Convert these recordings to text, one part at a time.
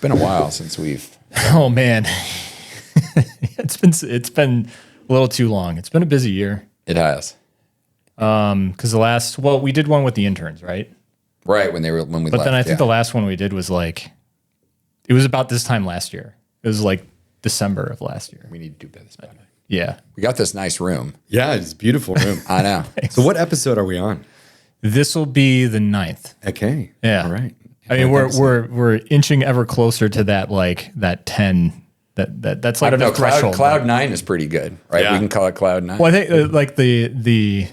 been a while since we've. Oh man, it's been a little too long. It's been a busy year. It has. Because we did one with the interns, right? Right when we left. But then I think the last one we did was like, it was about this time last year. It was like December of last year. We need to do this better. Yeah. We got this nice room. Yeah, it's a beautiful room. I know. So what episode are we on? This will be the 9th. Okay. Yeah. All right. I mean, we're inching ever closer to that 10. That's like the threshold. Cloud 9 is pretty good, right? Yeah. We can call it Cloud 9. Well, I think like the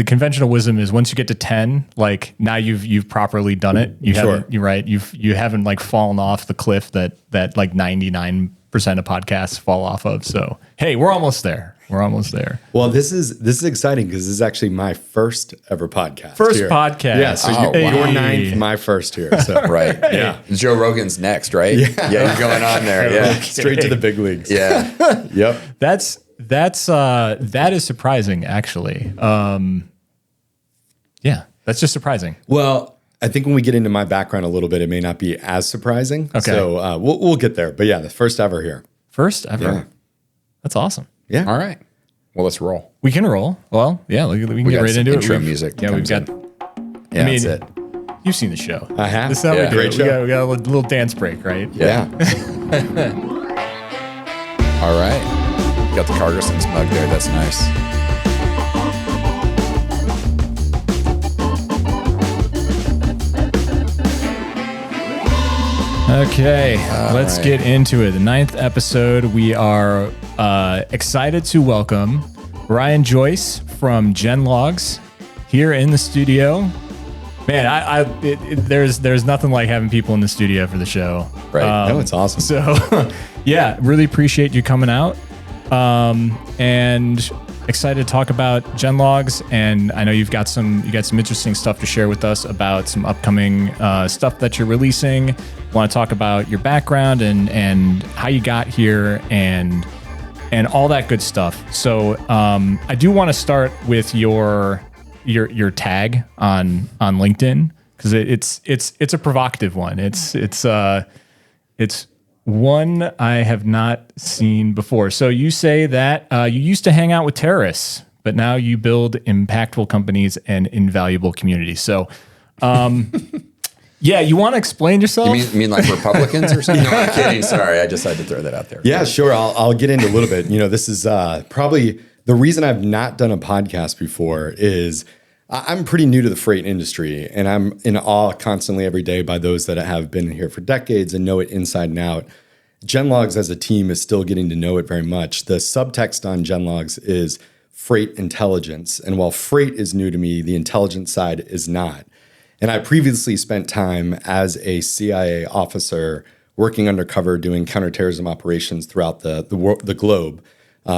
conventional wisdom is once you get to 10, like now you've properly done it. You haven't like fallen off the cliff that like 99% of podcasts fall off of. So hey, we're almost there. Well, this is exciting because this is actually my first ever podcast. First here. podcast. Yeah. So your 9th, my first here. So right. Yeah. Joe Rogan's next, right? Yeah, you're going on there. Yeah. Straight to the big leagues. Yeah. Yep. That is surprising, actually. Yeah, that's just surprising. Well, I think when we get into my background a little bit, it may not be as surprising. Okay. So we'll get there. But yeah, the first ever here. First ever. Yeah. That's awesome. Yeah. All right. Well, let's roll. We can roll. Well, yeah, we can get right into intro it. music. Yeah, we've got. Yeah, that's it. You've seen the show. I have. This is how we do Great it. show. We got a little dance break, right? Yeah. All right. Got the Cargerson's mug there. That's nice. Okay, let's get into it. The 9th episode. We are excited to welcome Ryan Joyce from GenLogs here in the studio. Man, there's nothing like having people in the studio for the show. Right. No, it's awesome. So, yeah, really appreciate you coming out, and excited to talk about GenLogs. And I know you got some interesting stuff to share with us about some upcoming stuff that you're releasing. Want to talk about your background and how you got here and all that good stuff. So I do want to start with your tag on LinkedIn, because it's a provocative one. It's one I have not seen before. So you say that you used to hang out with terrorists, but now you build impactful companies and invaluable communities. So, yeah, you want to explain yourself? You mean like Republicans or something? No, I'm kidding. Sorry, I just had to throw that out there. Yeah, sure. I'll get into a little bit. This is probably the reason I've not done a podcast before is I'm pretty new to the freight industry, and I'm in awe constantly every day by those that have been here for decades and know it inside and out. GenLogs as a team is still getting to know it very much. The subtext on GenLogs is freight intelligence. And while freight is new to me, the intelligence side is not. And I previously spent time as a CIA officer working undercover doing counterterrorism operations throughout the globe.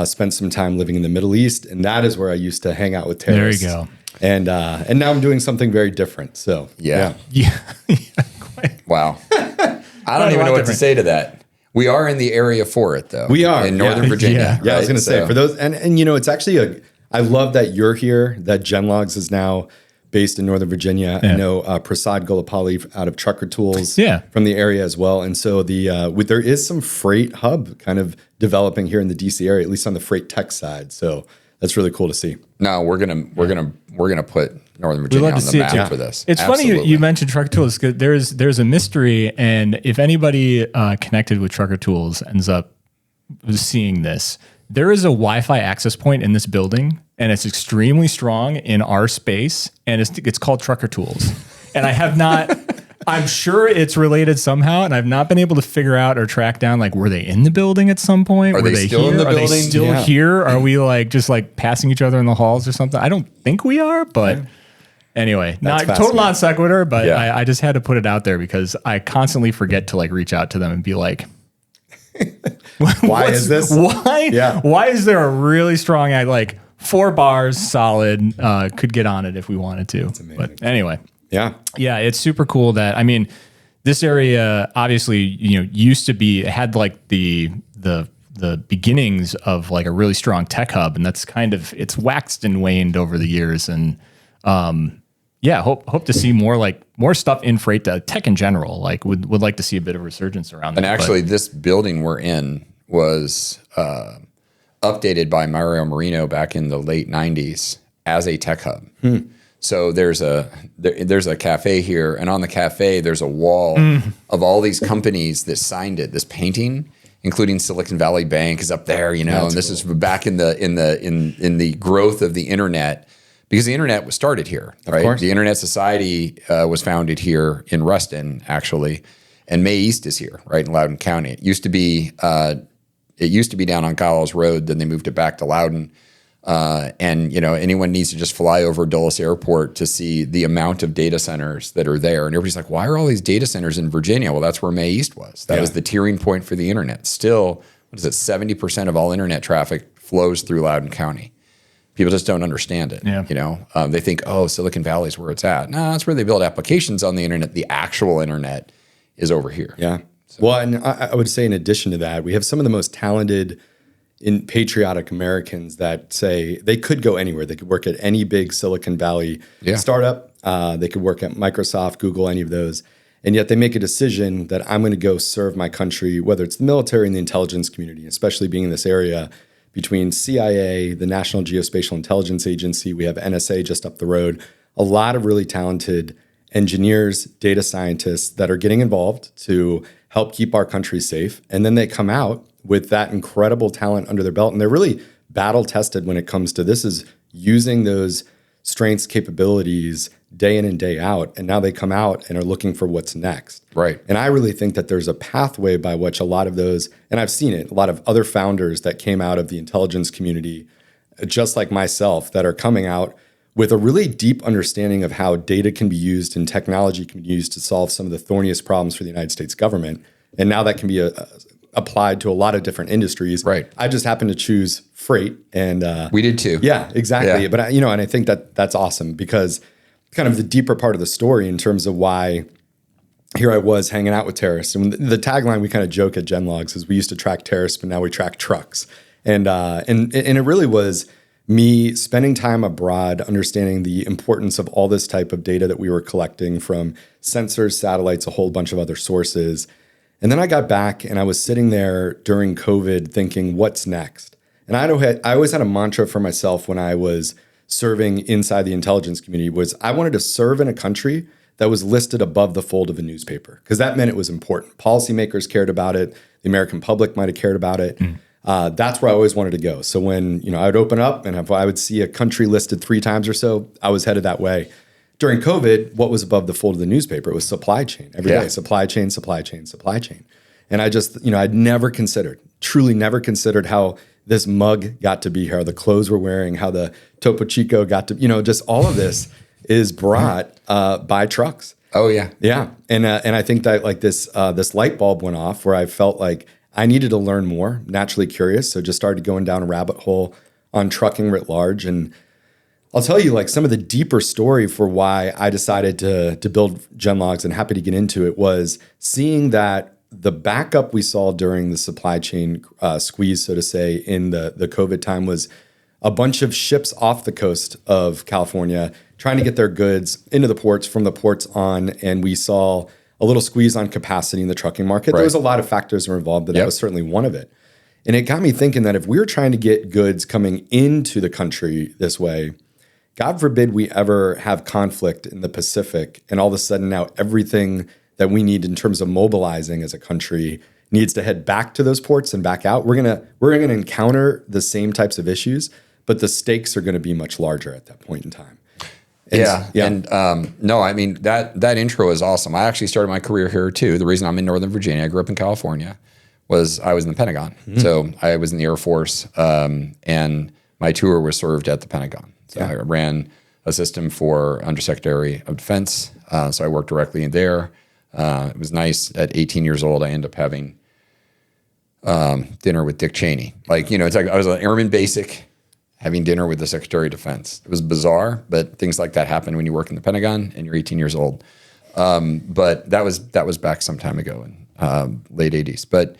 Spent some time living in the Middle East, and that is where I used to hang out with terrorists. There you go. And now I'm doing something very different. So Yeah. Quite. Wow. I don't even know what to say to that. We are in the area for it, though. We are in Northern Virginia. Yeah, I was right? going to say for those, and it's actually I love that you're here. That GenLogs is now based in Northern Virginia. Yeah. I know Prasad Golapalli out of Trucker Tools, Yeah. from the area as well. And so there is some freight hub kind of developing here in the DC area, at least on the freight tech side. So that's really cool to see. No, we're gonna put Northern Virginia on the map for this. It's funny you mentioned Trucker Tools, because there's a mystery, and if anybody connected with Trucker Tools ends up seeing this, there is a Wi-Fi access point in this building, and it's extremely strong in our space, and it's called Trucker Tools. And I have not. I'm sure it's related somehow, and I've not been able to figure out or track down, like, were they in the building at some point? Are were they still here? in the Are building? they still Yeah. here? Are we just passing each other in the halls or something? I don't think we are, but anyway, not total non sequitur, but Yeah. I just had to put it out there because I constantly forget to reach out to them and be like, Why is this? Why? Yeah. Why is there a really strong 4 bars solid? Could get on it if we wanted to. amazing. But anyway. Yeah. Yeah, it's super cool that, this area obviously, used to be, it had the beginnings of a really strong tech hub, and that's it's waxed and waned over the years. And yeah, hope to see more stuff in freight, tech in general. Like would like to see a bit of resurgence around that. And actually, this building we're in was updated by Mario Marino back in the late 90s as a tech hub. So there's a cafe here, and on the cafe there's a wall of all these companies that signed it. This painting, including Silicon Valley Bank, is up there. You know, and this is back in the growth of the internet, because the internet was started here, right? Of course. The Internet Society was founded here in Ruston, actually, and May East is here, right in Loudoun County. It used to be down on Giles Road. Then they moved it back to Loudoun. And you know, anyone needs to just fly over Dulles Airport to see the amount of data centers that are there. And everybody's like, why are all these data centers in Virginia? Well, that's where May East was. That was the tiering point for the internet. Still, what is it? 70% of all internet traffic flows through Loudoun County. People just don't understand it. Yeah. You know, they think, oh, Silicon Valley is where it's at. No, that's where they build applications on the internet. The actual internet is over here. Yeah. So. Well, and I would say in addition to that, we have some of the most talented patriotic Americans that say they could go anywhere. They could work at any big Silicon Valley startup. They could work at Microsoft, Google, any of those. And yet they make a decision that I'm going to go serve my country, whether it's the military and the intelligence community, especially being in this area between CIA, the National Geospatial Intelligence Agency. We have NSA just up the road. A lot of really talented engineers, data scientists that are getting involved to help keep our country safe. And then they come out with that incredible talent under their belt. And they're really battle tested when it comes to this, is using those strengths, capabilities day in and day out. And now they come out and are looking for what's next. Right. And I really think that there's a pathway by which a lot of those, and I've seen it, a lot of other founders that came out of the intelligence community, just like myself, that are coming out with a really deep understanding of how data can be used and technology can be used to solve some of the thorniest problems for the United States government. And now that can be applied to a lot of different industries. Right. I just happened to choose freight, and we did too. Yeah, exactly. Yeah. But and I think that's awesome, because kind of the deeper part of the story in terms of why here I was hanging out with terrorists. And the tagline we kind of joke at GenLogs is we used to track terrorists, but now we track trucks. And it really was me spending time abroad, understanding the importance of all this type of data that we were collecting from sensors, satellites, a whole bunch of other sources. And then I got back and I was sitting there during COVID thinking, what's next? And I always had a mantra for myself when I was serving inside the intelligence community, was I wanted to serve in a country that was listed above the fold of a newspaper, because that meant it was important. Policymakers cared about it. The American public might have cared about it. That's where I always wanted to go. So when I would open up and if I would see a country listed 3 times or so, I was headed that way. During COVID, what was above the fold of the newspaper? It was supply chain every day. Supply chain, supply chain, supply chain. And I just, I'd truly never considered how this mug got to be here, how the clothes we're wearing, how the Topo Chico got to, just all of this is brought by trucks. Oh yeah. Yeah. And I think that like this light bulb went off where I felt like I needed to learn more, naturally curious. So just started going down a rabbit hole on trucking writ large. And I'll tell you, like, some of the deeper story for why I decided to build GenLogs, and happy to get into it, was seeing that the backup we saw during the supply chain squeeze, so to say, in the COVID time was a bunch of ships off the coast of California trying to get their goods into the ports, from the ports on, and we saw a little squeeze on capacity in the trucking market. Right. There was a lot of factors that were involved, but that was certainly one of it. And it got me thinking that if we were trying to get goods coming into the country this way, God forbid we ever have conflict in the Pacific, and all of a sudden now everything that we need in terms of mobilizing as a country needs to head back to those ports and back out. We're gonna encounter the same types of issues, but the stakes are gonna be much larger at that point in time. And no, I mean, that intro is awesome. I actually started my career here too. The reason I'm in Northern Virginia, I grew up in California, was I was in the Pentagon. Mm-hmm. So I was in the Air Force, and my tour was served at the Pentagon. So I ran a system for Undersecretary of Defense. So I worked directly in there. It was nice. At 18 years old, I ended up having dinner with Dick Cheney. It's like I was an airman basic having dinner with the Secretary of Defense. It was bizarre, but things like that happen when you work in the Pentagon and you're 18 years old. But that was back some time ago in late 80s. But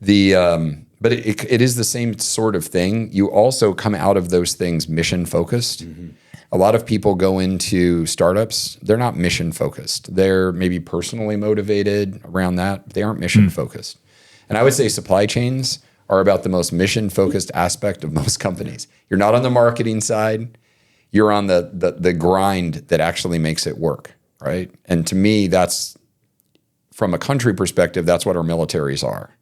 it is the same sort of thing. You also come out of those things mission focused. Mm-hmm. A lot of people go into startups, they're not mission focused. They're maybe personally motivated around that, but they aren't mission focused. And I would say supply chains are about the most mission focused aspect of most companies. You're not on the marketing side, you're on the grind that actually makes it work, right? And to me, that's, from a country perspective, that's what our militaries are,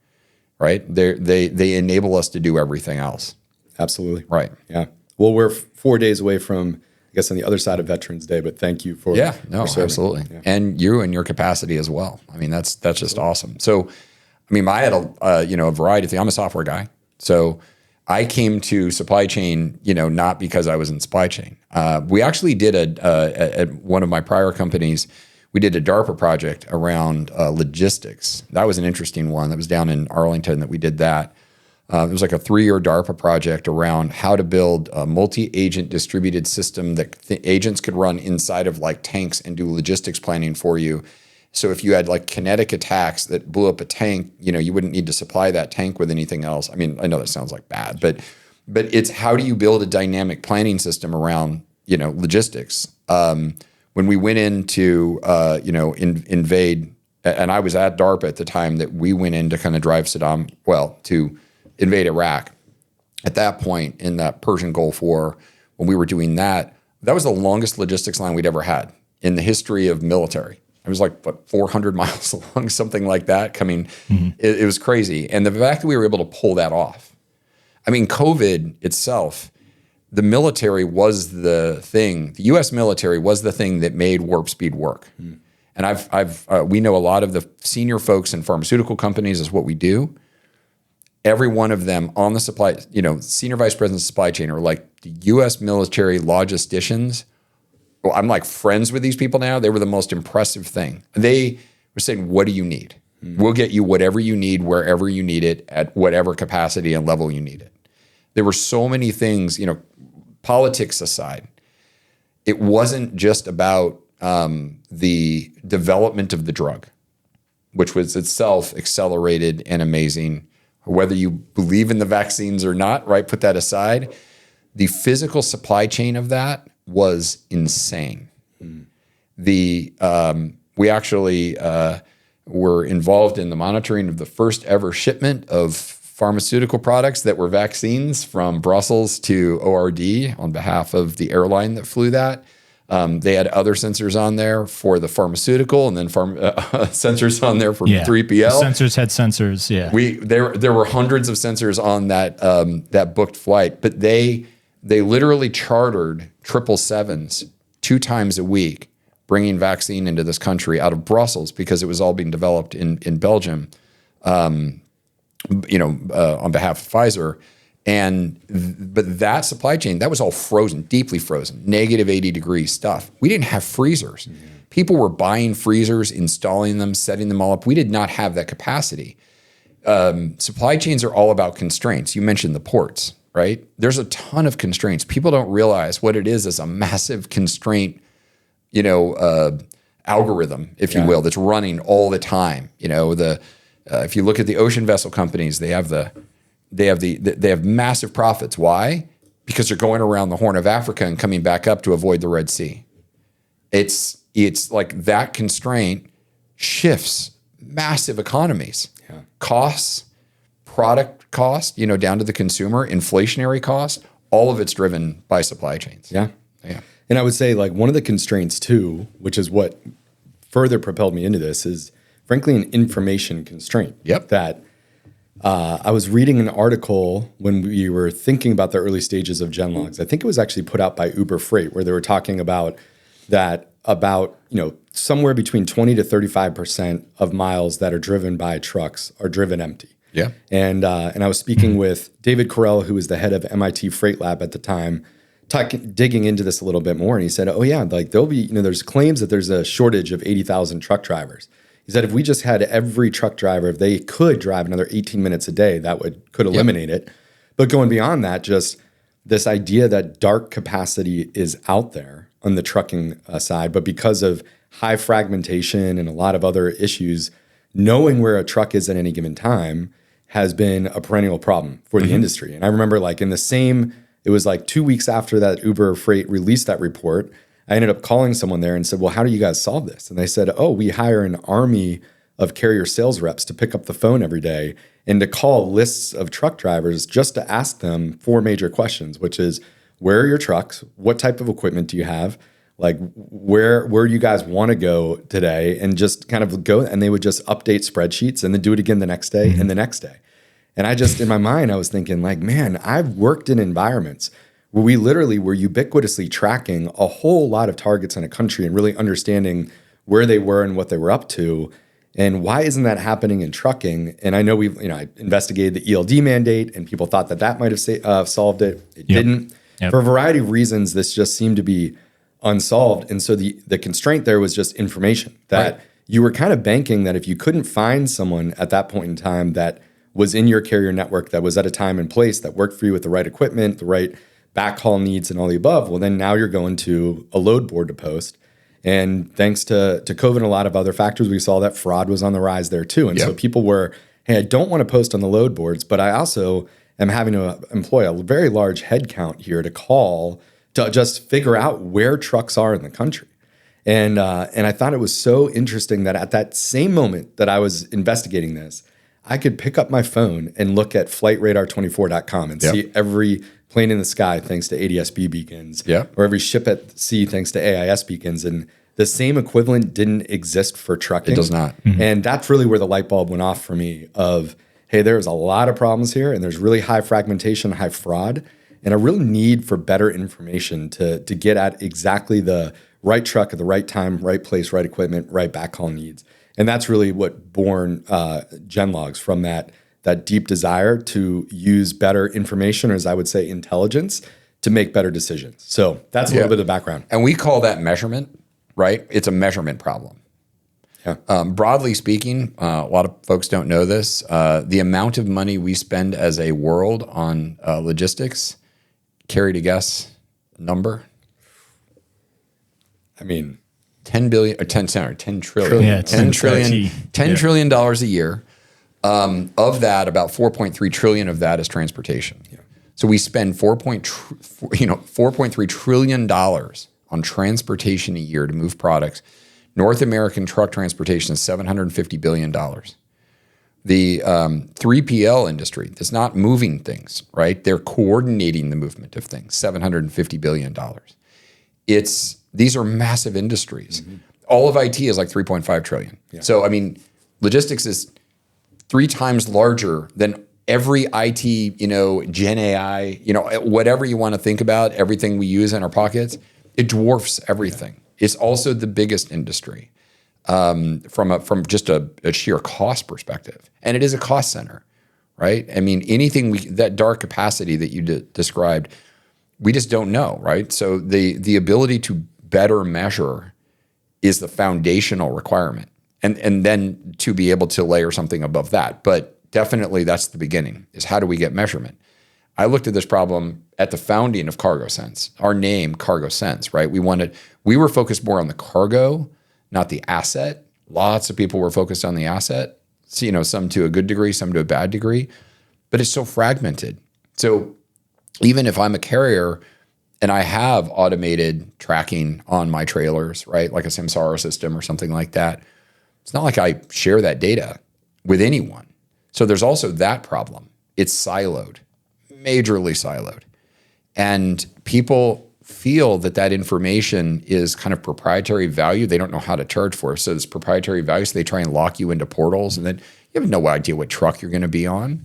right? They enable us to do everything else. Absolutely. Right. Yeah. Well, we're 4 days away from, I guess, on the other side of Veterans Day, but thank you for for serving. Absolutely. Yeah. And you and your capacity as well. I mean, that's just awesome. So, I mean, I had a variety of things. I'm a software guy. So I came to supply chain, not because I was in supply chain. We actually did at one of my prior companies, we did a DARPA project around logistics. That was an interesting one. That was down in Arlington that we did that. It was like a 3-year DARPA project around how to build a multi-agent distributed system that agents could run inside of like tanks and do logistics planning for you. So if you had like kinetic attacks that blew up a tank, you wouldn't need to supply that tank with anything else. I mean, I know that sounds like bad, but it's how do you build a dynamic planning system around, logistics? When we went in to, invade, and I was at DARPA at the time that we went in to kind of drive to invade Iraq. At that point in that Persian Gulf War, when we were doing that, that was the longest logistics line we'd ever had in the history of military. It was like, 400 miles long, something like that coming. It was crazy. And the fact that we were able to pull that off. I mean, COVID itself, the military was the thing. The U.S. military was the thing that made warp speed work. And we know a lot of the senior folks in pharmaceutical companies is what we do. Every one of them on the supply, senior vice presidents of supply chain are like the U.S. military logisticians. Well, I'm like friends with these people now. They were the most impressive thing. They were saying, what do you need? We'll get you whatever you need, wherever you need it, at whatever capacity and level you need it. There were so many things, politics aside, it wasn't just about the development of the drug, which was itself accelerated and amazing. Whether you believe in the vaccines or not, right? Put that aside. The physical supply chain of that was insane. We actually were involved in the monitoring of the first ever shipment of pharmaceutical products that were vaccines from Brussels to ORD on behalf of the airline that flew that. They had other sensors on there for the pharmaceutical, and then sensors on there for 3PL. Sensors had sensors. Yeah, there were hundreds of sensors on that booked flight, but they literally chartered 777s 2 times a week, bringing vaccine into this country out of Brussels because it was all being developed in Belgium, on behalf of Pfizer. But that supply chain, that was all frozen, deeply frozen, -80 stuff. We didn't have freezers. People were buying freezers, installing them, setting them all up. We did not have that capacity. Supply chains are all about constraints. You mentioned the ports, right? There's a ton of constraints. People don't realize what it is as a massive constraint, algorithm, if you will, that's running all the time. If you look at the ocean vessel companies, they have massive profits. Why? Because they're going around the Horn of Africa and coming back up to avoid the Red Sea. It's like that constraint shifts massive economies, costs, product cost, down to the consumer, inflationary cost. All of it's driven by supply chains. Yeah. And I would say like one of the constraints too, which is what further propelled me into this, is frankly an information constraint. Yep. That I was reading an article when we were thinking about the early stages of GenLogs. I think it was actually put out by Uber Freight, where they were talking about somewhere between 20 to 35% of miles that are driven by trucks are driven empty. Yeah. And I was speaking with David Carell, who was the head of MIT Freight Lab at the time, digging into this a little bit more. And he said, like there'll be, there's claims that there's a shortage of 80,000 truck drivers. He said, if we just had every truck driver, if they could drive another 18 minutes a day, that could eliminate it. But going beyond that, just this idea that dark capacity is out there on the trucking side, but because of high fragmentation and a lot of other issues, knowing where a truck is at any given time has been a perennial problem for the industry. And I remember like in the same it was like 2 weeks after that Uber Freight released that report, I ended up calling someone there and said, well, how do you guys solve this? And they said, oh, we hire an army of carrier sales reps to pick up the phone every day and to call lists of truck drivers just to ask them 4 major questions, which is, where are your trucks? What type of equipment do you have? Like, where do you guys want to go today? And just kind of go, and they would just update spreadsheets and then do it again the next day and the next day. And I just, in my mind, I was thinking like, man, I've worked in environments where we literally were ubiquitously tracking a whole lot of targets in a country and really understanding where they were and what they were up to. And why isn't that happening in trucking? And I know I investigated the ELD mandate, and people thought that might have solved it. It didn't. Yep. For a variety of reasons, this just seemed to be unsolved. And so the constraint there was just information that you were kind of banking that if you couldn't find someone at that point in time that was in your carrier network, that was at a time and place that worked for you with the right equipment, the right backhaul needs and all the above, well, then now you're going to a load board to post. And thanks to COVID and a lot of other factors, we saw that fraud was on the rise there too. And so people were, hey, I don't want to post on the load boards, but I also am having to employ a very large headcount here to call to just figure out where trucks are in the country. And I thought it was so interesting that at that same moment that I was investigating this, I could pick up my phone and look at flightradar24.com and see every plane in the sky thanks to ADS-B beacons, or every ship at sea thanks to AIS beacons. And the same equivalent didn't exist for trucking. It does not. And that's really where the light bulb went off for me of, hey, there's a lot of problems here, and there's really high fragmentation, high fraud, and a real need for better information to get at exactly the right truck at the right time, right place, right equipment, right backhaul needs. And that's really what born GenLogs, from that deep desire to use better information, or as I would say, intelligence, to make better decisions. So that's a little bit of background. And we call that measurement, right? It's a measurement problem. Broadly speaking, a lot of folks don't know this. The amount of money we spend as a world on logistics, care to guess number? I mean, 10 billion, or 10 trillion. Yeah, 10 trillion dollars a year. Of that, about 4.3 trillion of that is transportation. So we spend $4.3 trillion on transportation a year to move products. North American truck transportation is $750 billion. The 3PL industry is not moving things, right? They're coordinating the movement of things, $750 billion. These are massive industries. All of IT is like 3.5 trillion. So, I mean, logistics is 3 times larger than every IT, Gen AI, whatever you want to think about, everything we use in our pockets, it dwarfs everything. It's also the biggest industry from just a sheer cost perspective. And it is a cost center, right? I mean, anything that dark capacity that you described, we just don't know, right? So the ability to better measure is the foundational requirement. And then to be able to layer something above that. But definitely that's the beginning, is how do we get measurement? I looked at this problem at the founding of CargoSense, our name, CargoSense, right? We were focused more on the cargo, not the asset. Lots of people were focused on the asset, so, some to a good degree, some to a bad degree, but it's so fragmented. So even if I'm a carrier and I have automated tracking on my trailers, right? Like a Samsara system or something like that, it's not like I share that data with anyone. So there's also that problem. It's siloed, majorly siloed. And people feel that information is kind of proprietary value. They don't know how to charge for it. So this proprietary value, so they try and lock you into portals, and then you have no idea what truck you're going to be on.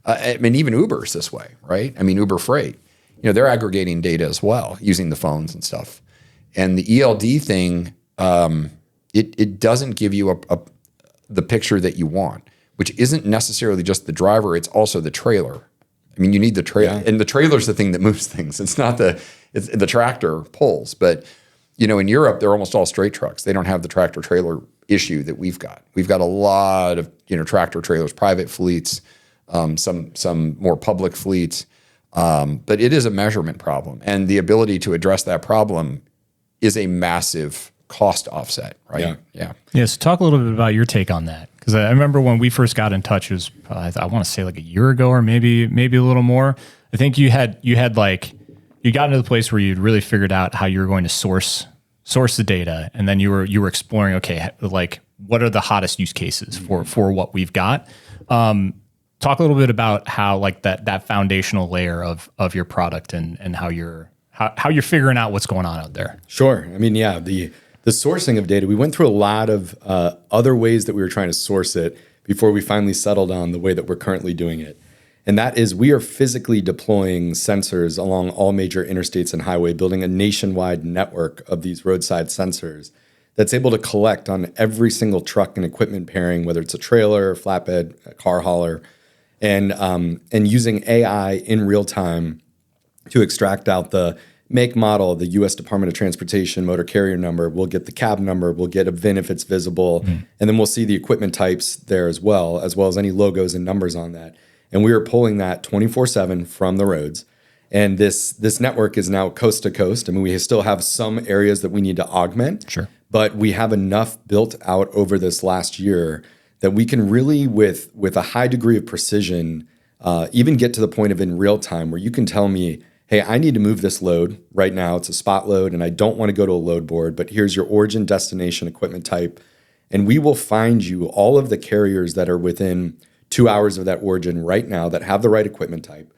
I mean, even Uber's this way, right? I mean, Uber Freight, they're aggregating data as well, using the phones and stuff. And the ELD thing, it doesn't give you the picture that you want, which isn't necessarily just the driver, it's also the trailer. I mean, you need the trailer, and the trailer's the thing that moves things. It's not the tractor pulls, but in Europe, they're almost all straight trucks. They don't have the tractor trailer issue that we've got. We've got a lot of tractor trailers, private fleets, some more public fleets, but it is a measurement problem, and the ability to address that problem is a massive cost offset, right? Yeah. So talk a little bit about your take on that. Because I remember when we first got in touch, it was I want to say like a year ago or maybe a little more. I think you had like you got into the place where you'd really figured out how you were going to source the data, and then you were exploring, okay, like what are the hottest use cases for what we've got. Talk a little bit about how like that foundational layer of your product and how you're figuring out what's going on out there. Sure. I mean, yeah, the sourcing of data, we went through a lot of other ways that we were trying to source it before we finally settled on the way that we're currently doing it. And that is we are physically deploying sensors along all major interstates and highway, building a nationwide network of these roadside sensors that's able to collect on every single truck and equipment pairing, whether it's a trailer, flatbed, a car hauler, and using AI in real time to extract out the make, model, the U.S. Department of Transportation motor carrier number. We'll get the cab number. We'll get a VIN if it's visible. And then we'll see the equipment types there as well as any logos and numbers on that. And we are pulling that 24/7 from the roads. And this network is now coast to coast. I mean, we still have some areas that we need to augment. Sure. But we have enough built out over this last year that we can really, with a high degree of precision, even get to the point of in real time where you can tell me, hey, I need to move this load right now. It's a spot load and I don't want to go to a load board, but here's your origin, destination, equipment type. And we will find you all of the carriers that are within 2 hours of that origin right now that have the right equipment type.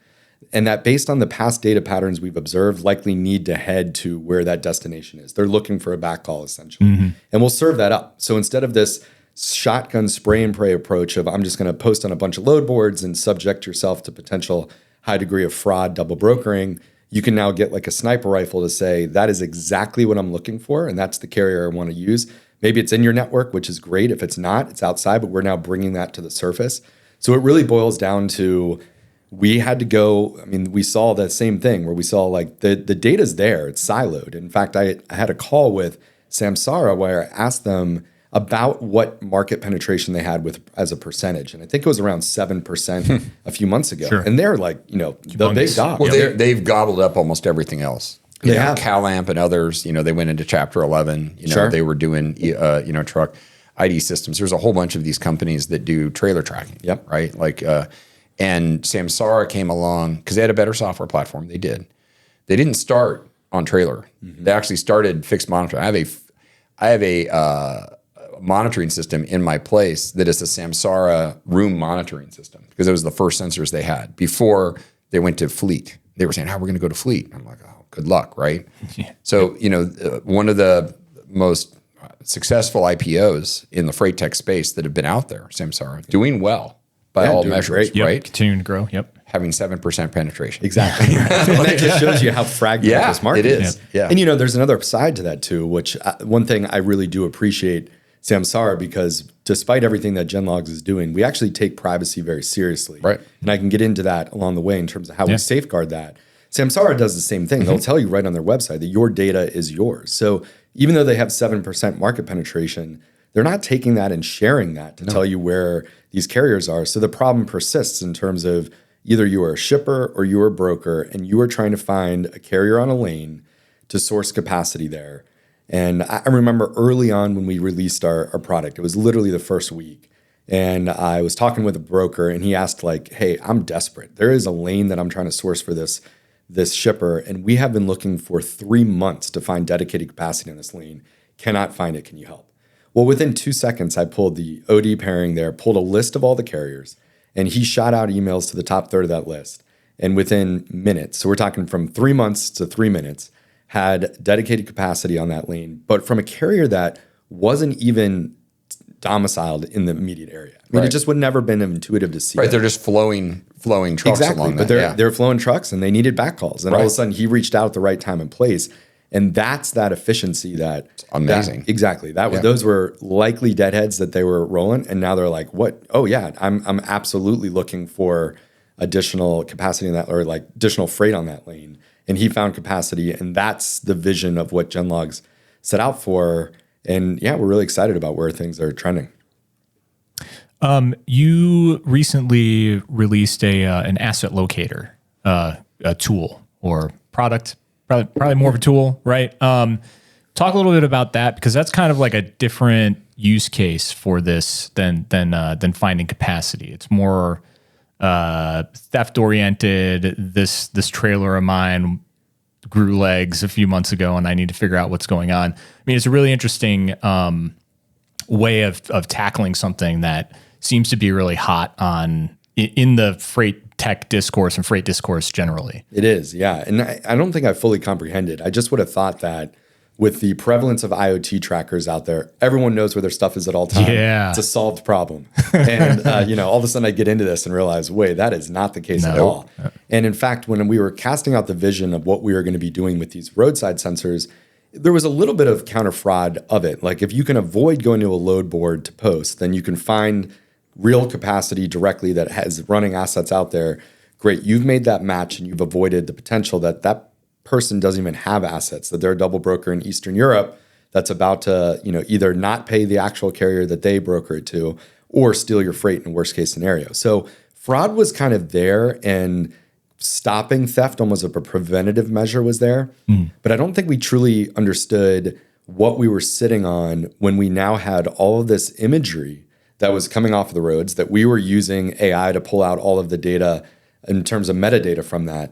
And that based on the past data patterns we've observed, likely need to head to where that destination is. They're looking for a backhaul essentially. And we'll serve that up. So instead of this shotgun spray and pray approach of I'm just going to post on a bunch of load boards and subject yourself to potential high degree of fraud, double brokering, you can now get like a sniper rifle to say, that is exactly what I'm looking for. And that's the carrier I want to use. Maybe it's in your network, which is great. If it's not, it's outside, but we're now bringing that to the surface. So it really boils down to, we had to go, I mean, we saw that same thing where we saw like the data's there, it's siloed. In fact, I had a call with Samsara where I asked them about what market penetration they had with as a percentage. And I think it was around 7% a few months ago. Sure. And they're like, the big dog. Well, they've gobbled up almost everything else. They have. CalAmp and others, they went into Chapter 11. Sure. They were doing, truck ID systems. There's a whole bunch of these companies that do trailer tracking. Yep. Right. Like, and Samsara came along because they had a better software platform. They did. They didn't start on trailer. They actually started fixed monitoring. I have a monitoring system in my place that is a Samsara room monitoring system because it was the first sensors they had before they went to fleet. They were saying, how are we going to go to fleet? I'm like, oh, good luck, right? Yeah. So, one of the most successful IPOs in the freight tech space that have been out there, Samsara, doing well by all measures, yep. right? Continuing to grow, yep. Having 7% penetration. Exactly. And that just shows you how fragmented this market is. Yeah. And there's another side to that too, which one thing I really do appreciate Samsara, because despite everything that GenLogs is doing, we actually take privacy very seriously. Right. And I can get into that along the way in terms of how we safeguard that. Samsara does the same thing. They'll tell you right on their website that your data is yours. So even though they have 7% market penetration, they're not taking that and sharing that to tell you where these carriers are. So the problem persists in terms of either you are a shipper or you are a broker and you are trying to find a carrier on a lane to source capacity there. And I remember early on when we released our product, it was literally the first week. And I was talking with a broker and he asked like, hey, I'm desperate. There is a lane that I'm trying to source for this shipper. And we have been looking for 3 months to find dedicated capacity on this lane. Cannot find it. Can you help? Well, within 2 seconds, I pulled the OD pairing there, pulled a list of all the carriers, and he shot out emails to the top third of that list. And within minutes, so we're talking from 3 months to 3 minutes, had dedicated capacity on that lane, but from a carrier that wasn't even domiciled in the immediate area. I mean, it just would never been intuitive to see. Right, they're just flowing trucks along but that. They're flowing trucks and they needed backhauls. And all of a sudden he reached out at the right time and place. And that's that efficiency that amazing. Exactly. Those were likely deadheads that they were rolling. And now they're like, what? Oh yeah, I'm absolutely looking for additional capacity in that, or like additional freight on that lane. And he found capacity, and that's the vision of what GenLogs set out for. And yeah, we're really excited about where things are trending. You recently released an asset locator, a tool or product, probably more of a tool, right? Talk a little bit about that, because that's kind of like a different use case for this than finding capacity. It's more theft oriented. This trailer of mine grew legs a few months ago, and I need to figure out what's going on. I mean, it's a really interesting way of tackling something that seems to be really hot in the freight tech discourse and freight discourse generally. It is, yeah. And I don't think I fully comprehended. I just would have thought that with the prevalence of IoT trackers out there, everyone knows where their stuff is at all times. Yeah. It's a solved problem. And, all of a sudden I get into this and realize, wait, that is not the case at all. And in fact, when we were casting out the vision of what we were going to be doing with these roadside sensors, there was a little bit of counter fraud of it. Like if you can avoid going to a load board to post, then you can find real capacity directly that has running assets out there. Great. You've made that match and you've avoided the potential that person doesn't even have assets, that they're a double broker in Eastern Europe that's about to, either not pay the actual carrier that they broker it to or steal your freight in worst case scenario. So fraud was kind of there, and stopping theft almost a preventative measure was there. But I don't think we truly understood what we were sitting on when we now had all of this imagery that was coming off of the roads, that we were using AI to pull out all of the data in terms of metadata from that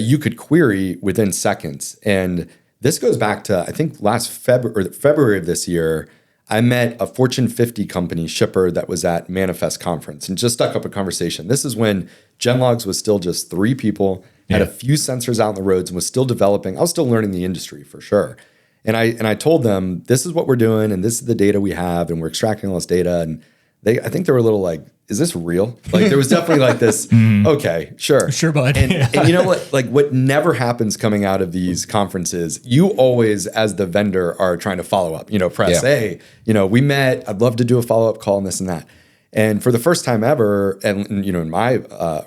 you could query within seconds. And this goes back to, I think, last February of this year, I met a Fortune 50 company shipper that was at Manifest Conference and just stuck up a conversation. This is when GenLogs was still just 3 people, had a few sensors out on the roads, and was still developing. I was still learning the industry for sure. And I told them, this is what we're doing, and this is the data we have, and we're extracting all this data. And I think they were a little like, is this real? Like there was definitely like this, okay, sure. Sure, bud. And you know what? Like what never happens coming out of these conferences, you always, as the vendor, are trying to follow up, press, hey, we met, I'd love to do a follow-up call and this and that. And for the first time ever, and in my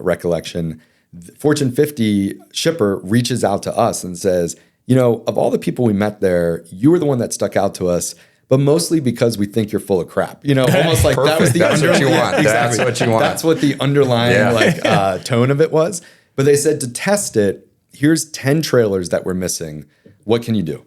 recollection, the Fortune 50 shipper reaches out to us and says, of all the people we met there, you were the one that stuck out to us, but mostly because we think you're full of crap. Almost like that was the That's what you want. Exactly. That's what you want. That's what the underlying tone of it was. But they said to test it, here's 10 trailers that we're missing. What can you do?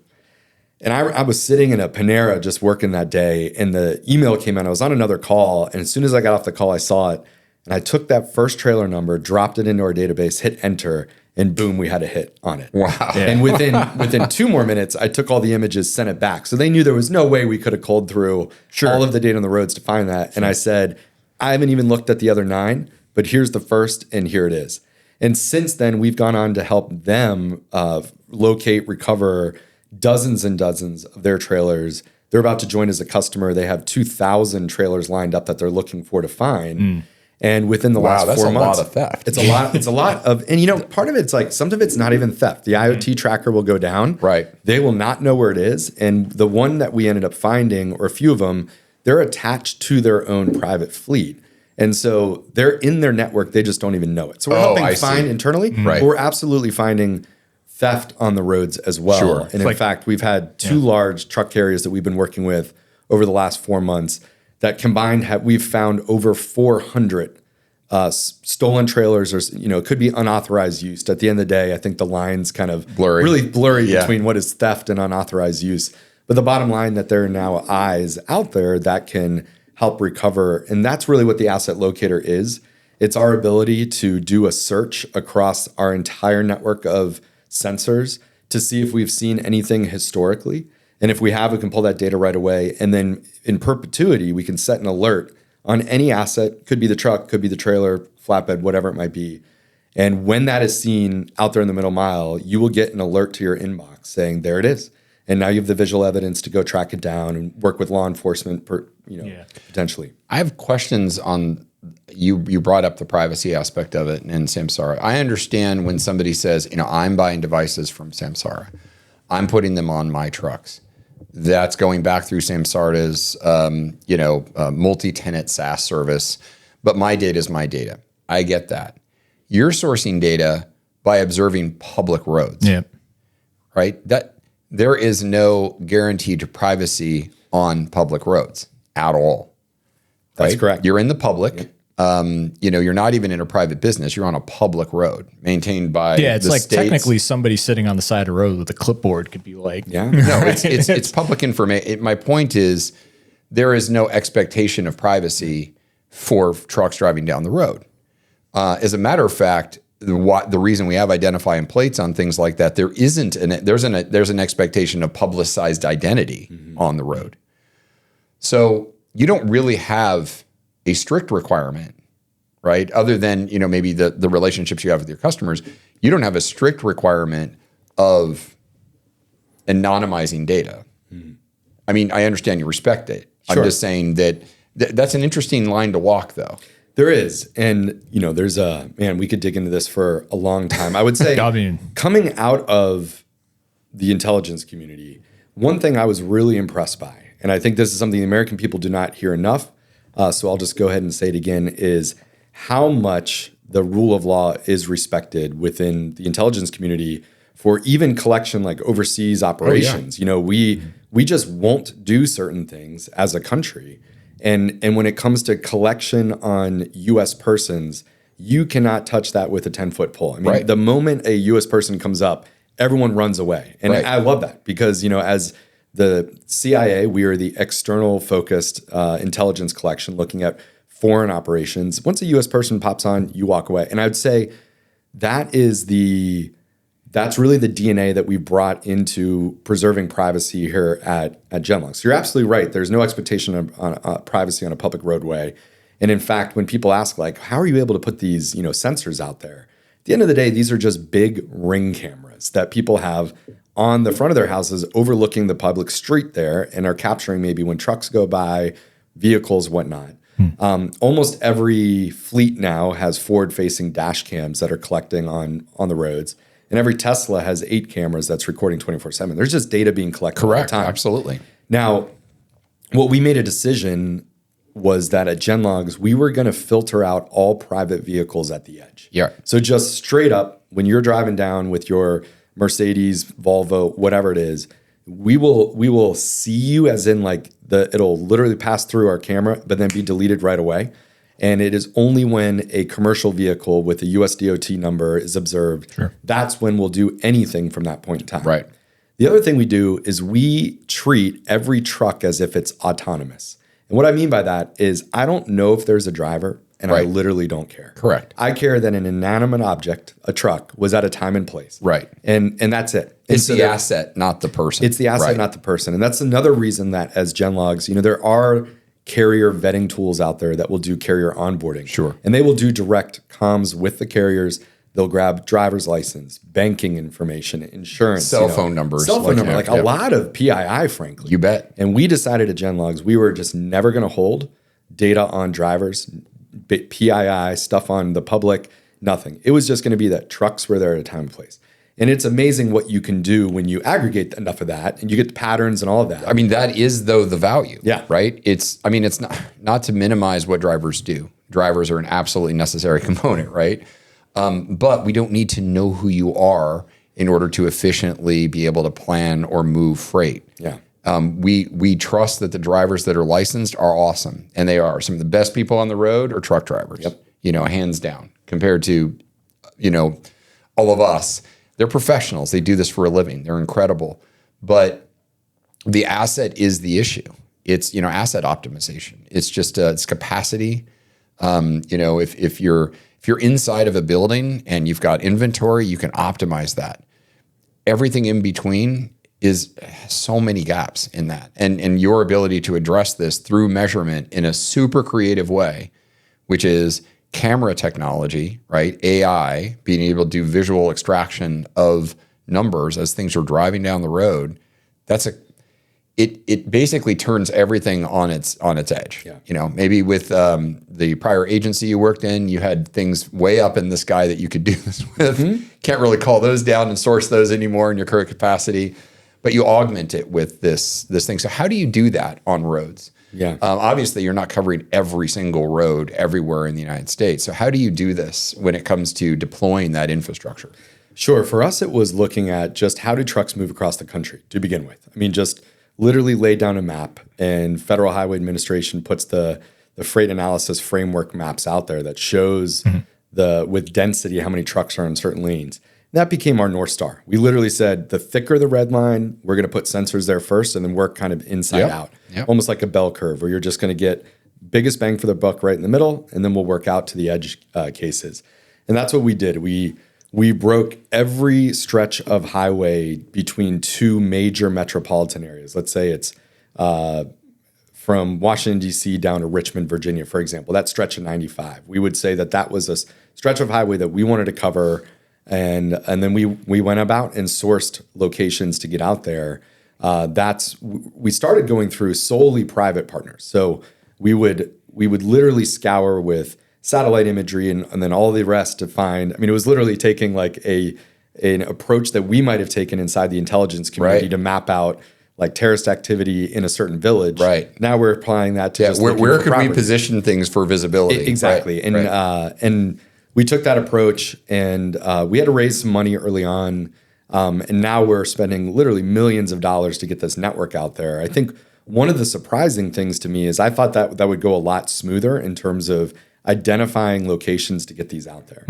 And I was sitting in a Panera just working that day, and the email came in. I was on another call, and as soon as I got off the call, I saw it. And I took that first trailer number, dropped it into our database, hit enter, and boom, we had a hit on it. Wow. Yeah. And within 2 more minutes, I took all the images, sent it back. So they knew there was no way we could have culled through all of the data on the roads to find that. And I said, I haven't even looked at the other 9, but here's the first, and here it is. And since then, we've gone on to help them locate, recover dozens and dozens of their trailers. They're about to join as a customer. They have 2,000 trailers lined up that they're looking for to find. And within the last 4 months, that's a lot of theft. It's a lot. It's a lot of, and part of it's like some of it's not even theft. The IoT tracker will go down. Right. They will not know where it is. And the one that we ended up finding, or a few of them, they're attached to their own private fleet. And so they're in their network. They just don't even know it. So we're helping find internally. Right. But we're absolutely finding theft on the roads as well. Sure. And in fact, we've had 2 large truck carriers that we've been working with over the last 4 months that combined we've found over 400 stolen trailers, or it could be unauthorized use. At the end of the day, I think the line's kind of really blurry between what is theft and unauthorized use. But the bottom line, that there are now eyes out there that can help recover, and that's really what the asset locator is. It's our ability to do a search across our entire network of sensors to see if we've seen anything historically, and if we have, we can pull that data right away, and then in perpetuity, we can set an alert on any asset. Could be the truck, could be the trailer, flatbed, whatever it might be. And when that is seen out there in the middle mile, you will get an alert to your inbox saying, there it is. And now you have the visual evidence to go track it down and work with law enforcement, potentially. I have questions on, you brought up the privacy aspect of it and Samsara. I understand when somebody says, I'm buying devices from Samsara. I'm putting them on my trucks. That's going back through Samsara's, multi-tenant SaaS service. But my data is my data. I get that. You're sourcing data by observing public roads. Yeah. Right? That there is no guarantee to privacy on public roads at all. That's correct. You're in the public. You're not even in a private business. You're on a public road maintained by it's the like states. Technically somebody sitting on the side of the road with a clipboard could be like, No, it's public information. My point is there is no expectation of privacy for trucks driving down the road. As a matter of fact, the reason we have identifying plates on things like that, there's an expectation of publicized identity on the road. So you don't really have a strict requirement, right? Other than, maybe the relationships you have with your customers, you don't have a strict requirement of anonymizing data. I mean, I understand you respect it. Sure. I'm just saying that's an interesting line to walk, though. There is. And, there's we could dig into this for a long time. I would say coming out of the intelligence community, one thing I was really impressed by, and I think this is something the American people do not hear enough, so I'll just go ahead and say it again, is how much the rule of law is respected within the intelligence community for even collection like overseas operations. Oh, yeah. We just won't do certain things as a country. And when it comes to collection on U.S. persons, you cannot touch that with a 10-foot pole. I mean, the moment a U.S. person comes up, everyone runs away. And I love that because, as the CIA, we are the external focused intelligence collection looking at foreign operations. Once a U.S. person pops on, you walk away. And I would say that's really the DNA that we brought into preserving privacy here at GenLogs. You're absolutely right. There's no expectation of privacy on a public roadway. And in fact, when people ask, like, how are you able to put these, sensors out there? At the end of the day, these are just big ring cameras that people have on the front of their houses overlooking the public street there and are capturing maybe when trucks go by, vehicles, whatnot. Almost every fleet now has forward-facing dash cams that are collecting on the roads. And every Tesla has 8 cameras that's recording 24/7. There's just data being collected all the time. Absolutely. Now, what we made a decision was that at GenLogs, we were going to filter out all private vehicles at the edge. Yeah. So just straight up, when you're driving down with your Mercedes, Volvo, whatever it is, we will see you as in like it'll literally pass through our camera, but then be deleted right away. And it is only when a commercial vehicle with a US DOT number is observed, that's when we'll do anything from that point in time. Right. The other thing we do is we treat every truck as if it's autonomous. And what I mean by that is I don't know if there's a driver, and I literally don't care. Correct. I care that an inanimate object, a truck, was at a time and place. Right. And that's it. It's the asset, not the person. It's the asset, not the person. And that's another reason that as GenLogs, there are carrier vetting tools out there that will do carrier onboarding. Sure. And they will do direct comms with the carriers. They'll grab driver's license, banking information, insurance. Cell phone numbers. Cell phone number, a lot of PII, frankly. You bet. And we decided at GenLogs we were just never going to hold data on drivers, PII, stuff on the public, nothing. It was just going to be that trucks were there at a time and place. And it's amazing what you can do when you aggregate enough of that and you get the patterns and all of that. I mean, that is, though, the value. Yeah. Right? It's not to minimize what drivers do. Drivers are an absolutely necessary component, right? But we don't need to know who you are in order to efficiently be able to plan or move freight. Yeah. We trust that the drivers that are licensed are awesome. And they are. Some of the best people on the road are truck drivers. Yep. Hands down. Compared to, all of us. They're professionals. They do this for a living. They're incredible. But the asset is the issue. It's, asset optimization. It's just it's capacity. If you're inside of a building and you've got inventory, you can optimize that. Everything in between is so many gaps in that. And your ability to address this through measurement in a super creative way, which is camera technology, right? AI, being able to do visual extraction of numbers as things are driving down the road. It basically turns everything on its edge. Yeah. Maybe with the prior agency you worked in, you had things way up in the sky that you could do this with. Mm-hmm. Can't really call those down and source those anymore in your current capacity, but you augment it with this thing. So how do you do that on roads? Yeah. Obviously, you're not covering every single road everywhere in the United States. So how do you do this when it comes to deploying that infrastructure? Sure. For us, it was looking at just how do trucks move across the country to begin with. I mean, just literally lay down a map, and Federal Highway Administration puts the freight analysis framework maps out there that shows with density how many trucks are in certain lanes. That became our North Star. We literally said the thicker the red line, we're going to put sensors there first and then work kind of inside out, almost like a bell curve where you're just going to get biggest bang for the buck right in the middle, and then we'll work out to the edge cases. And that's what we did. We broke every stretch of highway between two major metropolitan areas. Let's say it's from Washington, D.C. down to Richmond, Virginia, for example, that stretch of 95. We would say that was a stretch of highway that we wanted to cover. And then we went about and sourced locations to get out there. We started going through solely private partners. So we would literally scour with satellite imagery and then all the rest to find. I mean, it was literally taking like an approach that we might have taken inside the intelligence community to map out like terrorist activity in a certain village. Right. Now we're applying that to just where could we position things for visibility? Exactly. And we took that approach, and we had to raise some money early on. And now we're spending literally millions of dollars to get this network out there. I think one of the surprising things to me is I thought that would go a lot smoother in terms of identifying locations to get these out there.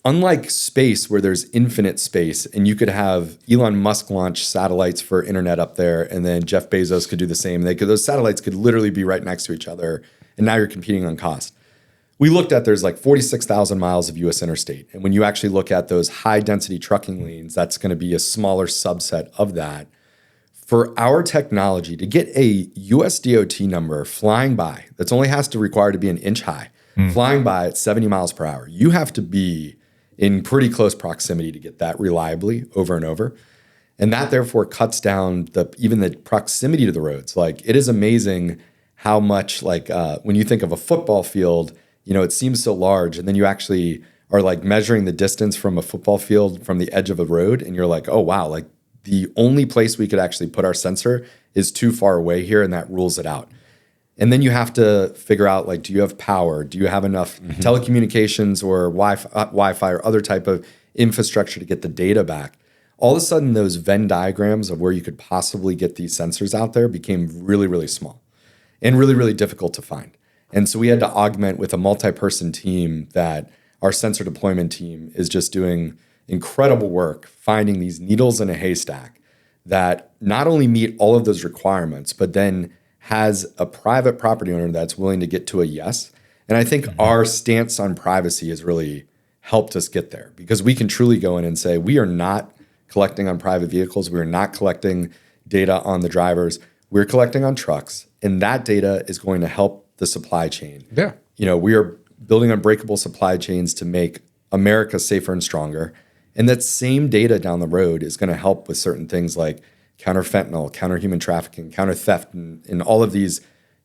Unlike space, where there's infinite space, and you could have Elon Musk launch satellites for internet up there, and then Jeff Bezos could do the same. Those satellites could literally be right next to each other, and now you're competing on cost. We looked at there's like 46,000 miles of U.S. interstate, and when you actually look at those high-density trucking lanes, that's going to be a smaller subset of that. For our technology to get a U.S. DOT number flying by, that's only has to require to be an inch high, flying by at 70 miles per hour, you have to be in pretty close proximity to get that reliably over and over. And that therefore cuts down even the proximity to the roads. Like, it is amazing how much, like when you think of a football field, it seems so large, and then you actually are like measuring the distance from a football field from the edge of a road, and you're like, oh wow, like the only place we could actually put our sensor is too far away here, and that rules it out. And then you have to figure out, like, do you have power? Do you have enough telecommunications or Wi-Fi or other type of infrastructure to get the data back? All of a sudden, those Venn diagrams of where you could possibly get these sensors out there became really, really small and really, really difficult to find. And so we had to augment with a multi-person team that our sensor deployment team is just doing incredible work finding these needles in a haystack that not only meet all of those requirements, but then has a private property owner that's willing to get to a yes. And I think our stance on privacy has really helped us get there, because we can truly go in and say, we are not collecting on private vehicles. We are not collecting data on the drivers. We're collecting on trucks. And that data is going to help the supply chain. Yeah. We are building unbreakable supply chains to make America safer and stronger. And that same data down the road is going to help with certain things like counter fentanyl, counter human trafficking, counter theft, and all of these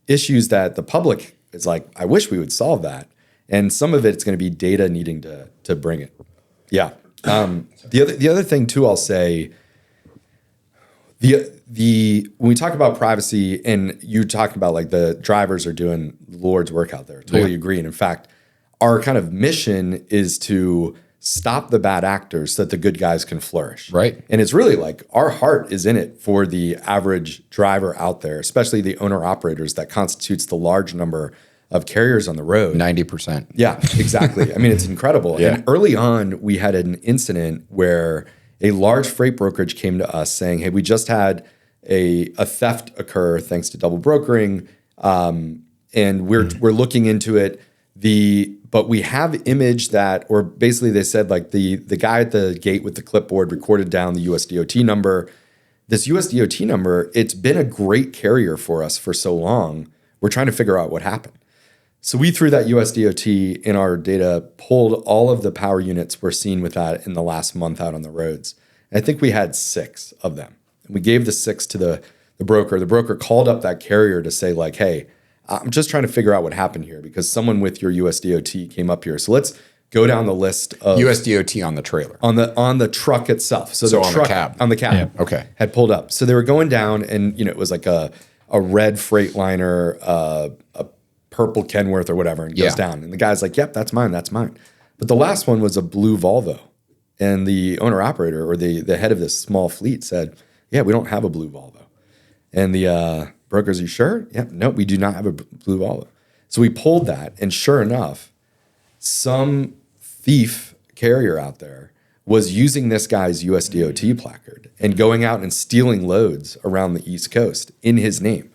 issues that the public is like, I wish we would solve that. And some of it's going to be data needing to bring it. Yeah. The other thing too, I'll say, when we talk about privacy and you talk about like the drivers are doing Lord's work out there, totally agree. And in fact, our kind of mission is to stop the bad actors so that the good guys can flourish. Right. And it's really like our heart is in it for the average driver out there, especially the owner operators that constitutes the large number of carriers on the road. 90%. Yeah, exactly. I mean, it's incredible. Yeah. And early on, we had an incident where a large freight brokerage came to us saying, hey, we just had a theft occur thanks to double brokering. And we're looking into it. But we have image that, or basically they said like the guy at the gate with the clipboard recorded down the US DOT number. This US DOT number, it's been a great carrier for us for so long. We're trying to figure out what happened. So we threw that US DOT in our data, pulled all of the power units we're seeing with that in the last month out on the roads. And I think we had 6 of them. And we gave the 6 to the broker. The broker called up that carrier to say like, hey, I'm just trying to figure out what happened here because someone with your US DOT came up here. So let's go down the list of US DOT on the trailer. On the truck itself. So the on truck the cab. on the cab. Yeah. Okay. Had pulled up. So they were going down and it was like a red Freightliner, a purple Kenworth or whatever, and goes down. And the guy's like, yep, that's mine, that's mine. But the last one was a blue Volvo. And the owner operator or the head of this small fleet said, yeah, we don't have a blue Volvo. And the brokers, are you sure? Yeah, no, we do not have a blue Volvo. So we pulled that, and sure enough, some thief carrier out there was using this guy's US DOT placard and going out and stealing loads around the East Coast in his name.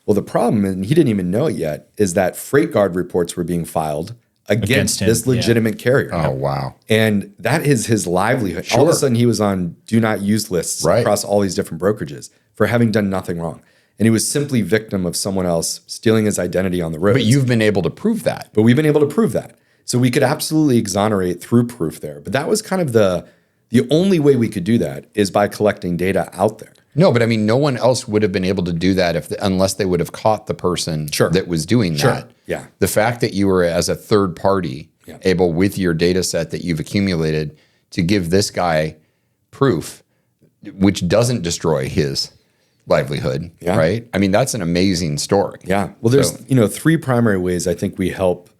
Well, the problem, and he didn't even know it yet, is that freight guard reports were being filed against him, this legitimate carrier. Oh, wow. And that is his livelihood. All of a sudden, he was on do not use lists across all these different brokerages for having done nothing wrong. And he was simply victim of someone else stealing his identity on the road. But you've been able to prove that. But we've been able to prove that. So we could absolutely exonerate through proof there. But that was kind of the only way we could do that is by collecting data out there. No, but I mean, no one else would have been able to do that unless they would have caught the person that was doing that. Yeah. The fact that you were, as a third party, able with your data set that you've accumulated to give this guy proof, which doesn't destroy his livelihood, right? I mean, that's an amazing story. Yeah. Well, there's three primary ways I think we help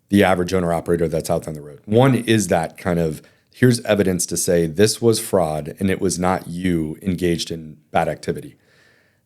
the average owner operator that's out on the road. One is that kind of, here's evidence to say this was fraud and it was not you engaged in bad activity.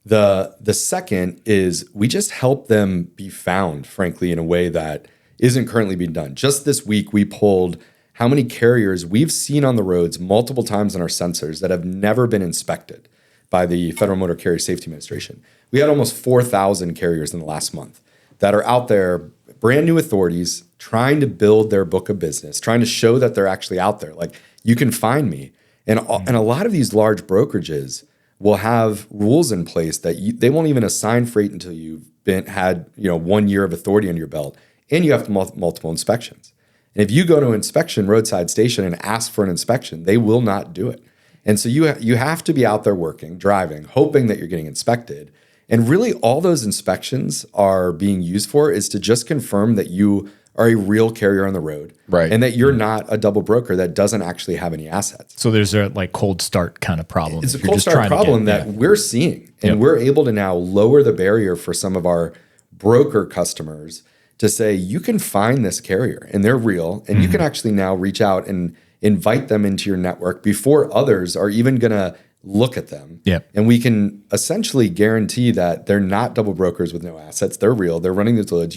The second is we just help them be found, frankly, in a way that isn't currently being done. Just this week, we pulled how many carriers we've seen on the roads multiple times on our sensors that have never been inspected by the Federal Motor Carrier Safety Administration. We had almost 4,000 carriers in the last month that are out there, brand new authorities, trying to build their book of business, trying to show that they're actually out there. Like, you can find me. And a lot of these large brokerages will have rules in place that they won't even assign freight until you've had 1 year of authority under your belt, and you have multiple inspections. And if you go to an inspection roadside station and ask for an inspection, they will not do it. And so you have to be out there working, driving, hoping that you're getting inspected. And really all those inspections are being used for is to just confirm that you are a real carrier on the road, right? And that you're not a double broker that doesn't actually have any assets. So there's a cold start kind of problem. It's a cold start problem that we're seeing, and we're able to now lower the barrier for some of our broker customers to say, you can find this carrier and they're real, and you can actually now reach out and invite them into your network before others are even going to look at them. Yep. And we can essentially guarantee that they're not double brokers with no assets. They're real. They're running these loads.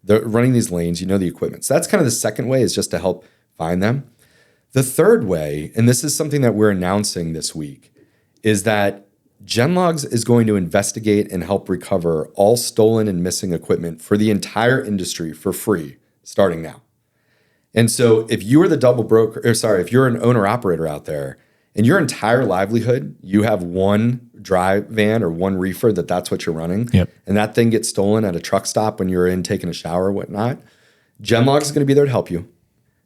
They're running these lanes. The equipment. So that's kind of the second way, is just to help find them. The third way, and this is something that we're announcing this week, is that GenLogs is going to investigate and help recover all stolen and missing equipment for the entire industry for free starting now. And so if you are if you're an owner operator out there and your entire livelihood, you have one dry van or one reefer that's what you're running, and that thing gets stolen at a truck stop when you're in taking a shower or whatnot, GenLogs is going to be there to help you.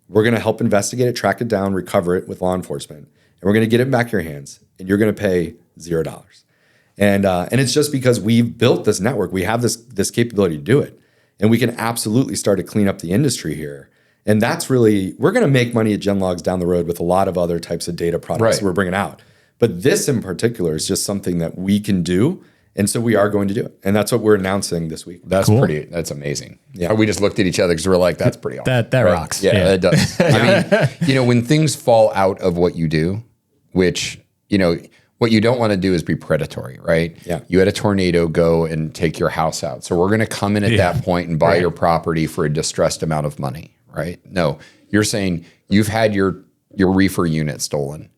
We're going to help investigate it, track it down, recover it with law enforcement, and we're going to get it back in your hands, and you're going to pay $0. And it's just because we've built this network, we have this capability to do it, and we can absolutely start to clean up the industry here. And that's really, we're going to make money at GenLogs down the road with a lot of other types of data products we're bringing out. But this in particular is just something that we can do. And so we are going to do it. And that's what we're announcing this week. That's cool. That's amazing. Yeah. We just looked at each other because we're like, that's pretty awesome. That rocks. Yeah, it does. I mean, when things fall out of what you do, which, what you don't want to do is be predatory, right? Yeah. You had a tornado go and take your house out. So we're going to come in at that point and buy your property for a distressed amount of money, right? No, you're saying you've had your reefer unit stolen.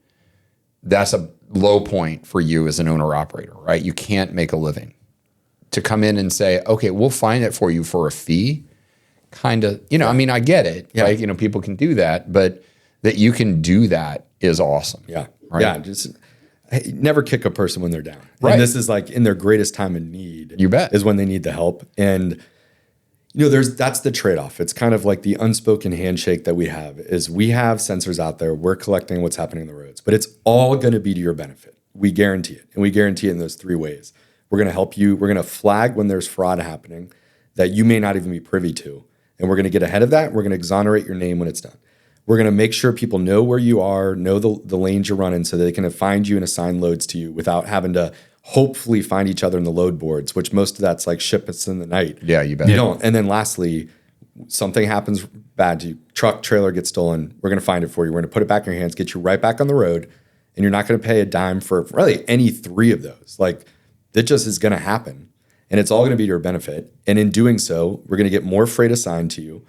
That's a low point for you as an owner operator, right? You can't make a living. To come in and say, okay, we'll find it for you for a fee, kind of, I get it. Yeah. Like, people can do that, but that you can do that is awesome. Yeah. Right? Yeah. Just never kick a person when they're down. Right. And this is like in their greatest time of need. You bet. Is when they need the help. And that's the trade-off. It's kind of like the unspoken handshake that we have is we have sensors out there. We're collecting what's happening on the roads, but it's all going to be to your benefit. We guarantee it. And we guarantee it in those three ways. We're going to help you. We're going to flag when there's fraud happening that you may not even be privy to. And we're going to get ahead of that. We're going to exonerate your name when it's done. We're going to make sure people know where you are, know the lanes you're running so that they can find you and assign loads to you without having to hopefully find each other in the load boards, which most of that's like shipments in the night. Yeah, you bet. You don't. And then lastly, something happens bad to you, truck, trailer gets stolen, we're going to find it for you. We're going to put it back in your hands, get you right back on the road, and you're not going to pay a dime for really any three of those. Like, that just is going to happen, and it's all going to be to your benefit. And in doing so, we're going to get more freight assigned to you.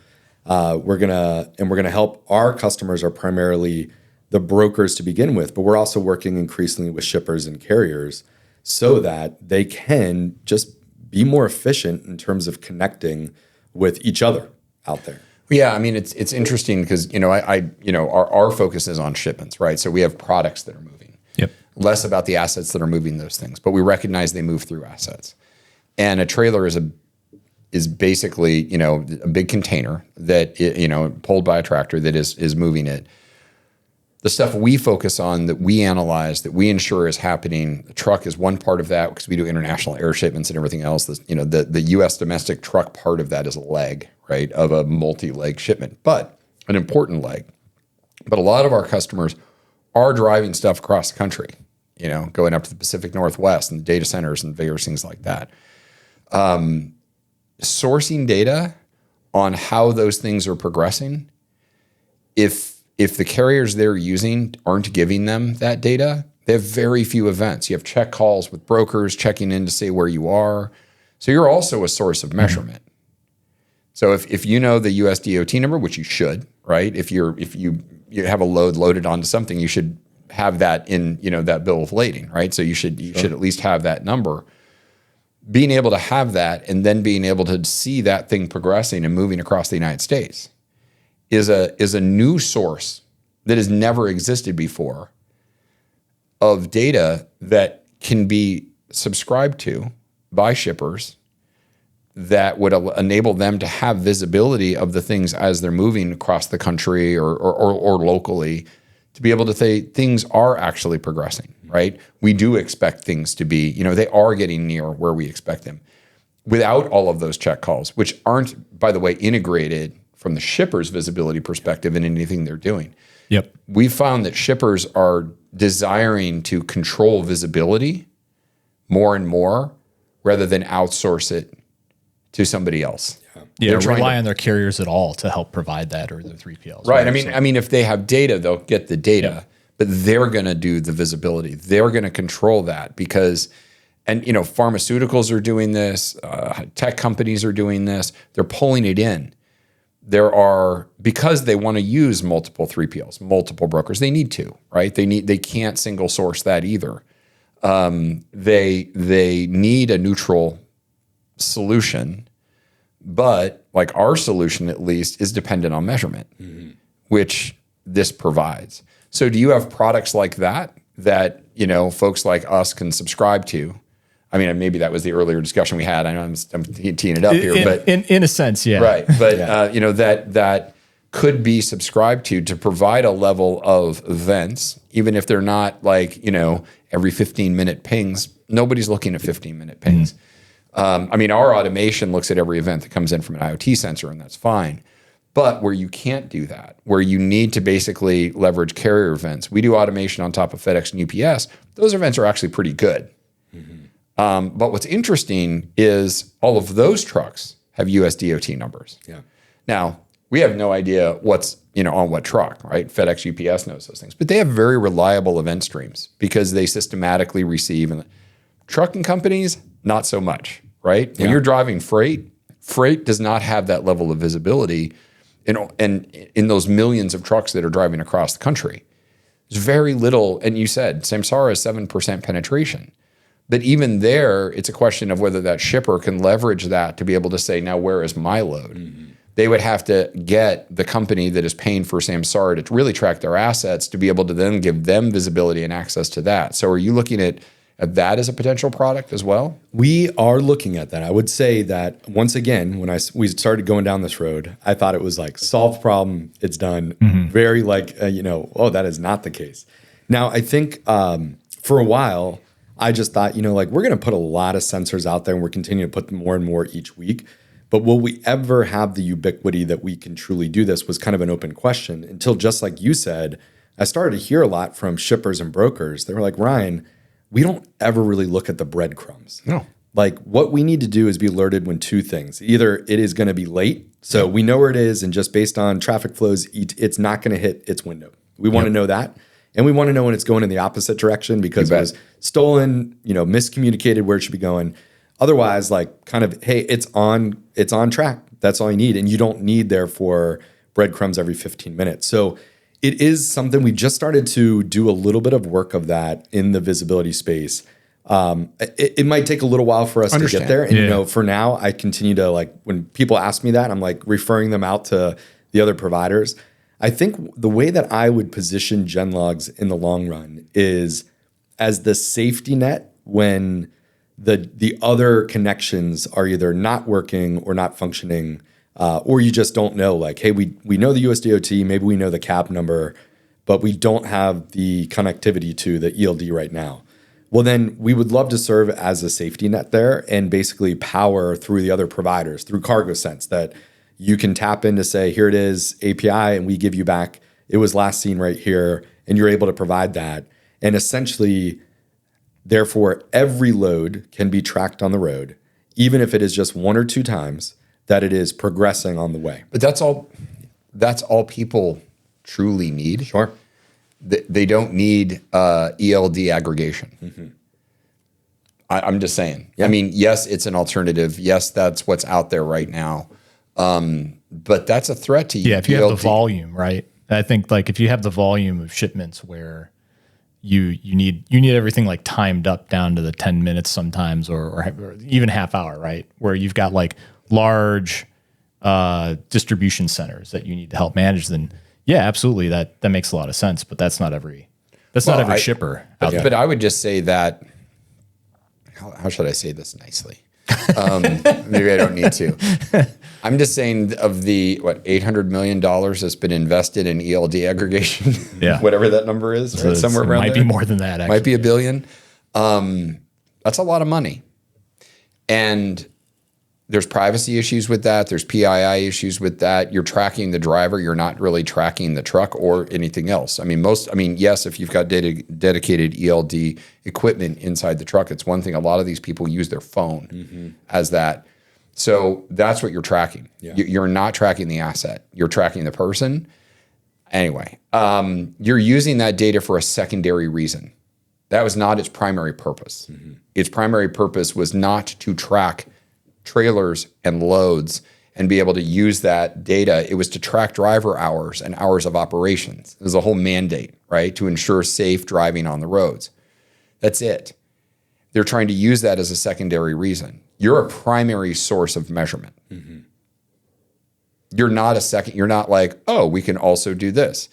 We're going to help our customers are primarily the brokers to begin with, but we're also working increasingly with shippers and carriers so that they can just be more efficient in terms of connecting with each other out there. Yeah, I mean, it's interesting because, our focus is on shipments, right? So we have products that are moving. Yep. Less about the assets that are moving those things, but we recognize they move through assets. And a trailer is basically, a big container that, pulled by a tractor that is moving it. The stuff we focus on, that we analyze, that we ensure is happening, the truck is one part of that because we do international air shipments and everything else. The U.S. domestic truck part of that is a leg, right, of a multi-leg shipment, but an important leg. But a lot of our customers are driving stuff across the country, going up to the Pacific Northwest and data centers and various things like that. Sourcing data on how those things are progressing, if the carriers they're using aren't giving them that data, they have very few events. You have check calls with brokers checking in to say where you are. So you're also a source of measurement. So if you know the US DOT number, which you should, right? If you have a load loaded onto something, you should have that in, that bill of lading, right? So you should at least have that number. Being able to have that and then being able to see that thing progressing and moving across the United States is a new source that has never existed before of data that can be subscribed to by shippers that would enable them to have visibility of the things as they're moving across the country or locally, to be able to say things are actually progressing, right? We do expect things to be, they are getting near where we expect them. Without all of those check calls, which aren't, by the way, integrated from the shipper's visibility perspective in anything they're doing. Yep. We found that shippers are desiring to control visibility more and more rather than outsource it to somebody else. Yeah, rely on their carriers at all to help provide that, or their 3PLs. Right. I mean, if they have data, they'll get the data, but they're going to do the visibility. They're going to control that because, pharmaceuticals are doing this, tech companies are doing this. They're pulling it in. Because they want to use multiple 3PLs, multiple brokers, they need to, right? They can't single source that either. They need a neutral solution, but like our solution at least is dependent on measurement, which this provides. So do you have products like that folks like us can subscribe to? I mean, maybe that was the earlier discussion we had. I know I'm teeing it up here, but in a sense, yeah, right. But that could be subscribed to provide a level of events, even if they're not like every 15-minute pings. Nobody's looking at 15-minute pings. Our automation looks at every event that comes in from an IoT sensor, and that's fine. But where you can't do that, where you need to basically leverage carrier events, we do automation on top of FedEx and UPS. Those events are actually pretty good. But what's interesting is all of those trucks have US DOT numbers. Yeah. Now, we have no idea what's on what truck, right? FedEx, UPS knows those things. But they have very reliable event streams because they systematically receive. And trucking companies, not so much, right? When you're driving freight does not have that level of visibility in those millions of trucks that are driving across the country. There's very little, and you said Samsara is 7% penetration. But even there, it's a question of whether that shipper can leverage that to be able to say, now where is my load? They would have to get the company that is paying for Samsara to really track their assets to be able to then give them visibility and access to that. So are you looking at that as a potential product as well? We are looking at that. I would say that once again, when we started going down this road, I thought it was like solved problem, it's done. Very that is not the case. Now, I think for a while, I just thought, we're going to put a lot of sensors out there and we're continuing to put more and more each week. But will we ever have the ubiquity that we can truly do this was kind of an open question until, just like you said, I started to hear a lot from shippers and brokers. They were like, Ryan, we don't ever really look at the breadcrumbs. No. Like what we need to do is be alerted when two things. Either it is going to be late, so we know where it is, and just based on traffic flows, it's not going to hit its window. We want to know that. And we want to know when it's going in the opposite direction because it was stolen, miscommunicated where it should be going. Otherwise, like kind of, hey, it's on track. That's all you need. And you don't need, therefore, breadcrumbs every 15 minutes. So it is something we just started to do a little bit of work of that in the visibility space. It might take a little while for us to get there. And, for now, I continue to when people ask me that, I'm like referring them out to the other providers. I think the way that I would position GenLogs in the long run is as the safety net when the other connections are either not working or not functioning, or you just don't know, like, hey, we know the USDOT, maybe we know the cab number, but we don't have the connectivity to the ELD right now. Well, then we would love to serve as a safety net there and basically power through the other providers, through CargoSense, that you can tap in to say, here it is, API, and we give you back, it was last seen right here, and you're able to provide that. And essentially, therefore, every load can be tracked on the road, even if it is just 1 or 2 times that it is progressing on the way. But that's all people truly need. Sure. They don't need ELD aggregation. I'm just saying. Yeah. I mean, yes, it's an alternative. Yes, that's what's out there right now. But that's a threat to you. Yeah, if you have the volume, right? I think like if you have the volume of shipments where you need everything like timed up down to the 10 minutes sometimes or even half hour, right? Where you've got like large distribution centers that you need to help manage, then yeah, absolutely. That makes a lot of sense, but that's not every shipper out there. But I would just say that, how should I say this nicely? Maybe I don't need to. I'm just saying of the, $800 million that's been invested in ELD aggregation, whatever that number is, so right? Somewhere around there. Might be more than that, actually. Might be $1 billion. That's a lot of money. And there's privacy issues with that. There's PII issues with that. You're tracking the driver. You're not really tracking the truck or anything else. I mean, yes, if you've got dedicated ELD equipment inside the truck, it's one thing. A lot of these people use their phone as that. So that's what you're tracking. Yeah. You're not tracking the asset. You're tracking the person. Anyway, you're using that data for a secondary reason. That was not its primary purpose. Its primary purpose was not to track trailers and loads and be able to use that data. It was to track driver hours and hours of operations. There's a whole mandate, right, to ensure safe driving on the roads. That's it. They're trying to use that as a secondary reason. You're a primary source of measurement. You're not a second. You're not like, oh, we can also do this.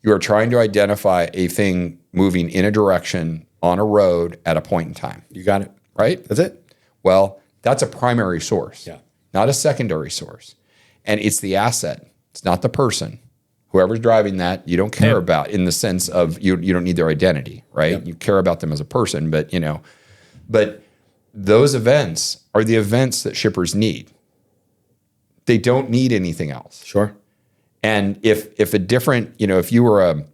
You are trying to identify a thing moving in a direction on a road at a point in time. You got it. Right? That's it. Well, that's a primary source, not a secondary source. And it's the asset. It's not the person. Whoever's driving that, you don't care about in the sense of you don't need their identity, right? Yep. You care about them as a person, but those events are the events that shippers need. They don't need anything else. Sure. And if a different, if you were a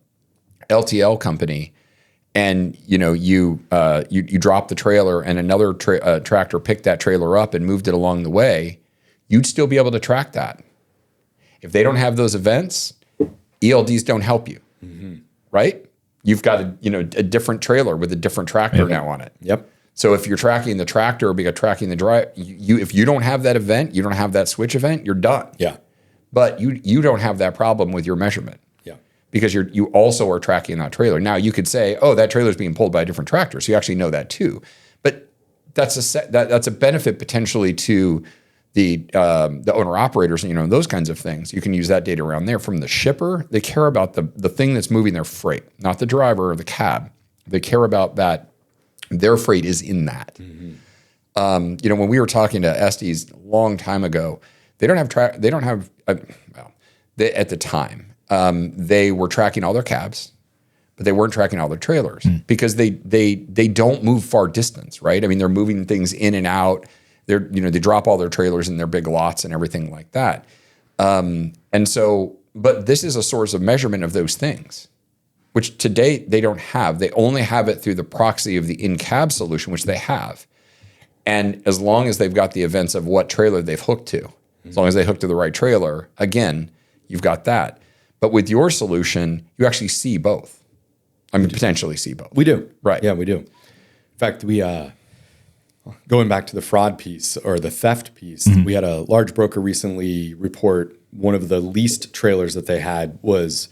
LTL company and you dropped the trailer and another tractor picked that trailer up and moved it along the way, you'd still be able to track that. If they don't have those events, ELDs don't help you, right? You've got a different trailer with a different tractor now on it. Yep. So if you're tracking the tractor because tracking the drive, if you don't have that event, you don't have that switch event, you're done. Yeah. But you don't have that problem with your measurement. Because you also are tracking that trailer. Now you could say, oh, that trailer is being pulled by a different tractor, so you actually know that too. But that's a benefit potentially to the owner operators, those kinds of things. You can use that data around there. From the shipper, they care about the thing that's moving their freight, not the driver or the cab. They care about that their freight is in that. When we were talking to Estes a long time ago, at the time. They were tracking all their cabs, but they weren't tracking all their trailers because they don't move far distance, right? I mean, they're moving things in and out. They drop all their trailers in their big lots and everything like that. But this is a source of measurement of those things, which today they don't have. They only have it through the proxy of the in-cab solution, which they have. And as long as they've got the events of what trailer they've hooked to, as long as they hook to the right trailer, again, you've got that. But with your solution, you actually see both. I mean, potentially see both. We do. Right. Yeah, we do. In fact, we going back to the fraud piece or the theft piece, we had a large broker recently report one of the leased trailers that they had was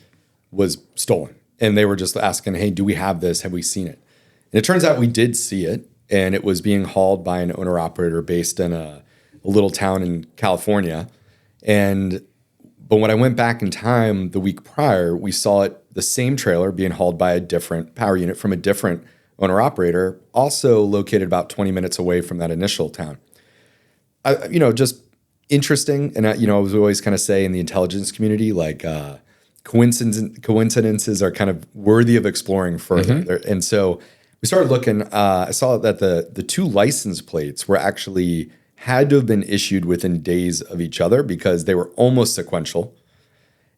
stolen. And they were just asking, hey, do we have this? Have we seen it? And it turns out we did see it. And it was being hauled by an owner-operator based in a little town in California. And But when I went back in time the week prior, we saw the same trailer being hauled by a different power unit from a different owner operator, also located about 20 minutes away from that initial town. Just interesting. And I was always kind of say in the intelligence community, like coincidences are kind of worthy of exploring further. And so we started looking. I saw that the two license plates were actually had to have been issued within days of each other because they were almost sequential.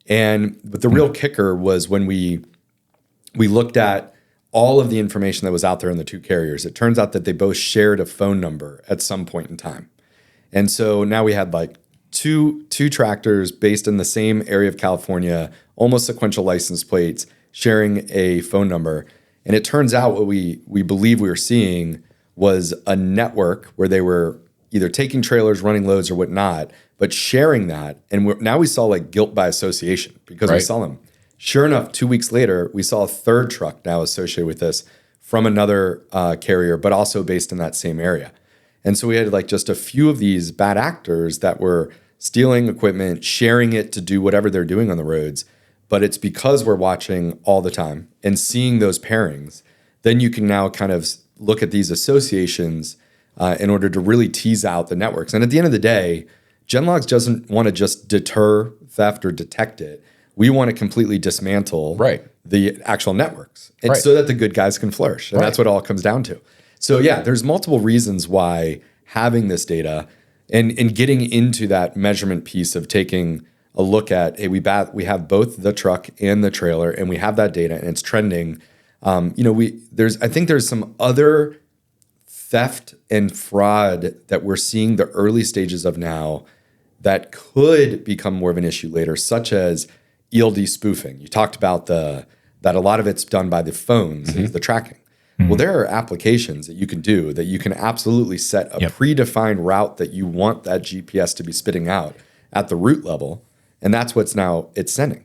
But the real kicker was when we looked at all of the information that was out there in the two carriers. It turns out that they both shared a phone number at some point in time. And so now we had like two tractors based in the same area of California, almost sequential license plates, sharing a phone number. And it turns out what we believe we were seeing was a network where they were either taking trailers, running loads or whatnot, but sharing that. And now we saw like guilt by association because we saw them. Sure enough, 2 weeks later, we saw a third truck now associated with this from another carrier, but also based in that same area. And so we had like just a few of these bad actors that were stealing equipment, sharing it to do whatever they're doing on the roads. But it's because we're watching all the time and seeing those pairings, then you can now kind of look at these associations in order to really tease out the networks. And at the end of the day, GenLogs doesn't want to just deter theft or detect it. We want to completely dismantle the actual networks so that the good guys can flourish. And that's what it all comes down to. So yeah, there's multiple reasons why having this data and getting into that measurement piece of taking a look at, hey, we have both the truck and the trailer, and we have that data, and it's trending. I think there's some other theft and fraud that we're seeing the early stages of now that could become more of an issue later, such as ELD spoofing. You talked about that a lot of it's done by the phones, the tracking. Well, there are applications that you can do that you can absolutely set a predefined route that you want that GPS to be spitting out at the route level, and that's what's now it's sending.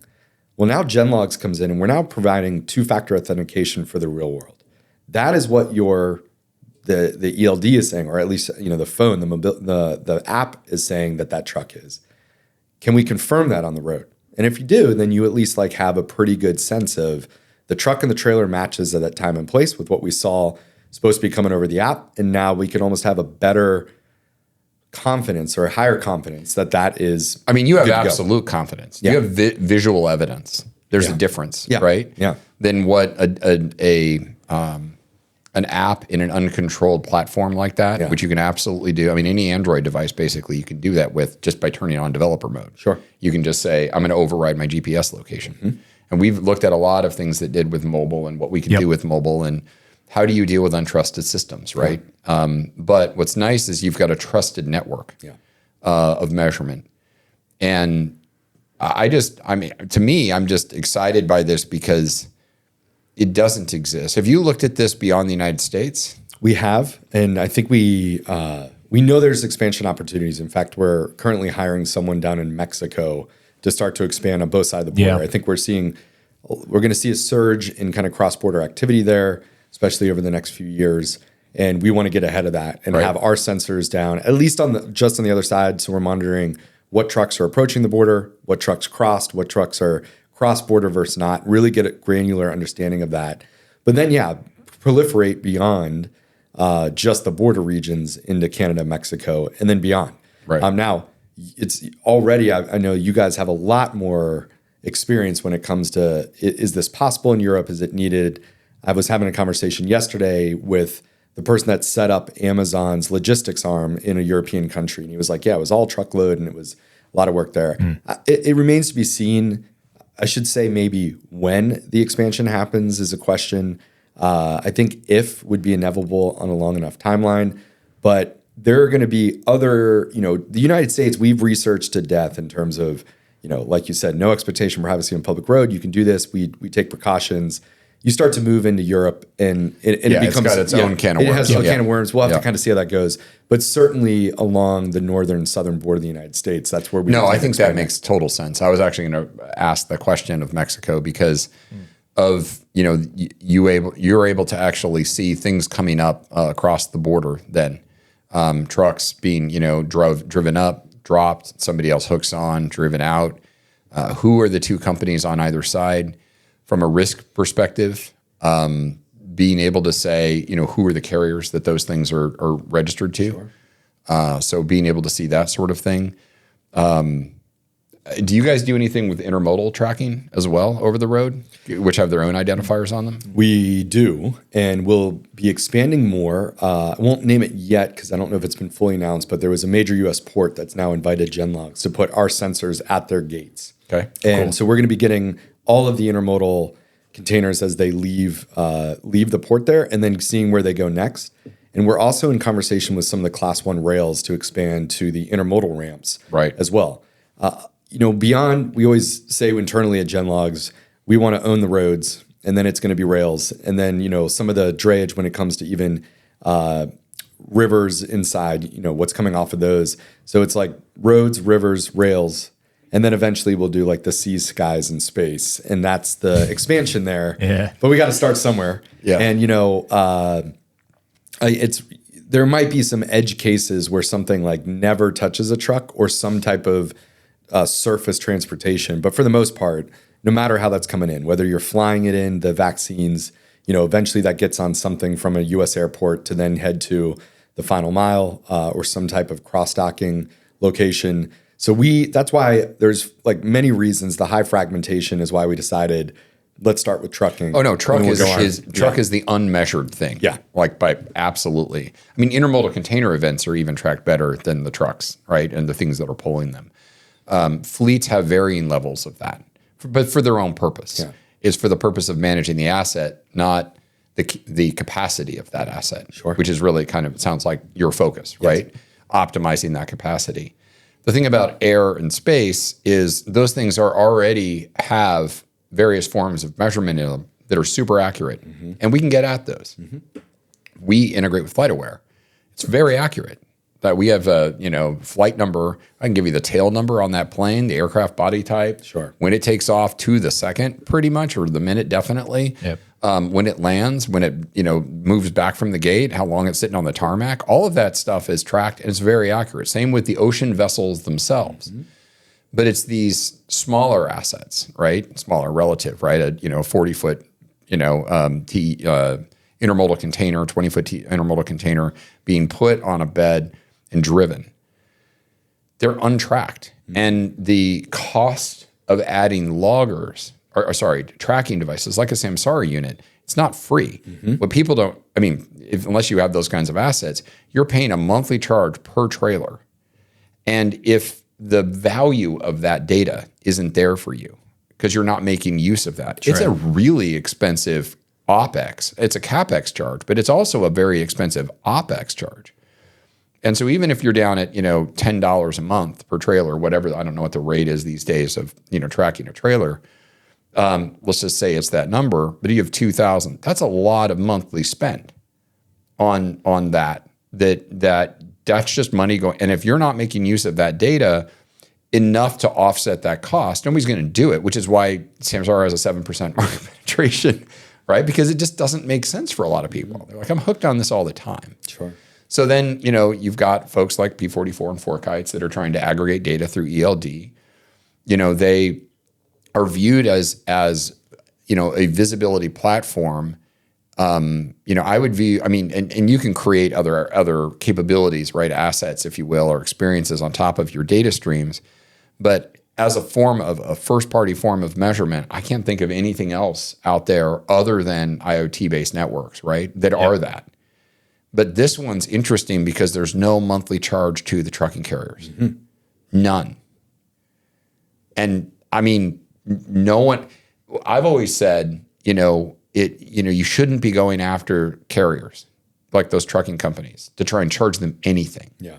Well, now GenLogs comes in, and we're now providing two-factor authentication for the real world. That is what the ELD is saying, or at least the phone, the app is saying that truck is. Can we confirm that on the road? And if you do, then you at least like have a pretty good sense of the truck and the trailer matches at that time and place with what we saw supposed to be coming over the app. And now we can almost have a better confidence or a higher confidence that is. I mean, you have absolute confidence. Yeah. You have visual evidence. There's a difference, right? Yeah. Than what an app in an uncontrolled platform like that, which you can absolutely do. I mean, any Android device, basically, you can do that with just by turning on developer mode. Sure. You can just say, I'm going to override my GPS location. And we've looked at a lot of things that did with mobile and what we can do with mobile and how do you deal with untrusted systems, right? But what's nice is you've got a trusted network of measurement. And to me, I'm just excited by this because it doesn't exist. Have you looked at this beyond the United States? We have, and I think we know there's expansion opportunities. In fact, we're currently hiring someone down in Mexico to start to expand on both sides of the border. I think we're going to see a surge in kind of cross-border activity there, especially over the next few years. And we want to get ahead of that and have our sensors down, at least just on the other side. So we're monitoring what trucks are approaching the border, what trucks crossed, what trucks are cross-border versus not, really get a granular understanding of that. But then, proliferate beyond just the border regions into Canada, Mexico, and then beyond. Now, it's already, I know you guys have a lot more experience when it comes to, is this possible in Europe? Is it needed? I was having a conversation yesterday with the person that set up Amazon's logistics arm in a European country. And he was like, it was all truckload and it was a lot of work there. It remains to be seen. I should say maybe when the expansion happens is a question. I think if would be inevitable on a long enough timeline. But there are going to be other, the United States, we've researched to death in terms of, like you said, no expectation for privacy on public road. You can do this. We take precautions. You start to move into Europe and it becomes it's got its own can of worms. It has its own can of worms. We'll have to kind of see how that goes. But certainly along the northern southern border of the United States, that's where we. No, I think that makes total sense. I was actually going to ask the question of Mexico because of you're able to actually see things coming up across the border. Then trucks being driven up, dropped, somebody else hooks on, driven out. Who are the two companies on either side from a risk perspective? Being able to say, who are the carriers that those things are registered to? Sure. So being able to see that sort of thing. Do you guys do anything with intermodal tracking as well over the road, which have their own identifiers on them? We do, and we'll be expanding more. I won't name it yet because I don't know if it's been fully announced, but there was a major U.S. port that's now invited GenLogs to put our sensors at their gates. Okay. And so we're going to be getting all of the intermodal containers as they leave the port there, and then seeing where they go next. And we're also in conversation with some of the Class 1 rails to expand to the intermodal ramps as well. Beyond, we always say internally at GenLogs, we want to own the roads, and then it's going to be rails. And then, some of the drayage when it comes to even rivers inside, what's coming off of those. So it's like roads, rivers, rails, and then eventually we'll do like the seas, skies, and space. And that's the expansion there. Yeah. But we got to start somewhere. Yeah. And, there might be some edge cases where something like never touches a truck or some type of surface transportation. But for the most part, no matter how that's coming in, whether you're flying it in, the vaccines, eventually that gets on something from a U.S. airport to then head to the final mile or some type of cross-docking location. So that's why there's like many reasons. The high fragmentation is why we decided let's start with trucking. Oh no, truck is the unmeasured thing. Yeah. Absolutely. I mean, intermodal container events are even tracked better than the trucks, right? And the things that are pulling them. Fleets have varying levels of that, but for their own purpose. Yeah. Is for the purpose of managing the asset, not the capacity of that asset. Sure. Which is really sounds like your focus, right? Optimizing that capacity. The thing about air and space is those things already have various forms of measurement in them that are super accurate, and we can get at those. We integrate with FlightAware. It's very accurate. That we have a flight number. I can give you the tail number on that plane, the aircraft body type, sure, when it takes off to the second, pretty much, or the minute, definitely. Yep. When it lands, when it moves back from the gate, how long it's sitting on the tarmac. All of that stuff is tracked, and it's very accurate. Same with the ocean vessels themselves. But it's these smaller assets, right? Smaller relative, right? A 40-foot, intermodal container, 20-foot intermodal container being put on a bed and driven. They're untracked, and the cost of adding tracking devices like a Samsara unit, it's not free. What people don't, unless you have those kinds of assets, you're paying a monthly charge per trailer, and if the value of that data isn't there for you because you're not making use of that. It's a really expensive OpEx. It's a CapEx charge, but it's also a very expensive OpEx charge. And so even if you're down at, $10 a month per trailer, whatever, I don't know what the rate is these days of, tracking a trailer. Let's just say it's that number, but you have 2,000. That's a lot of monthly spend on that. That's just money going. And if you're not making use of that data enough to offset that cost, nobody's going to do it, which is why Samsara has a 7% market penetration, right? Because it just doesn't make sense for a lot of people. They're like, I'm hooked on this all the time. Sure. So then, you've got folks like P44 and Forkites that are trying to aggregate data through ELD. They are viewed as a visibility platform. I would view, and you can create other capabilities, right? Assets, if you will, or experiences on top of your data streams. But as a first-party form of measurement, I can't think of anything else out there other than IoT-based networks, right? That are that. But this one's interesting because there's no monthly charge to the trucking carriers. None. And no one, I've always said, you shouldn't be going after carriers like those trucking companies to try and charge them anything. Yeah.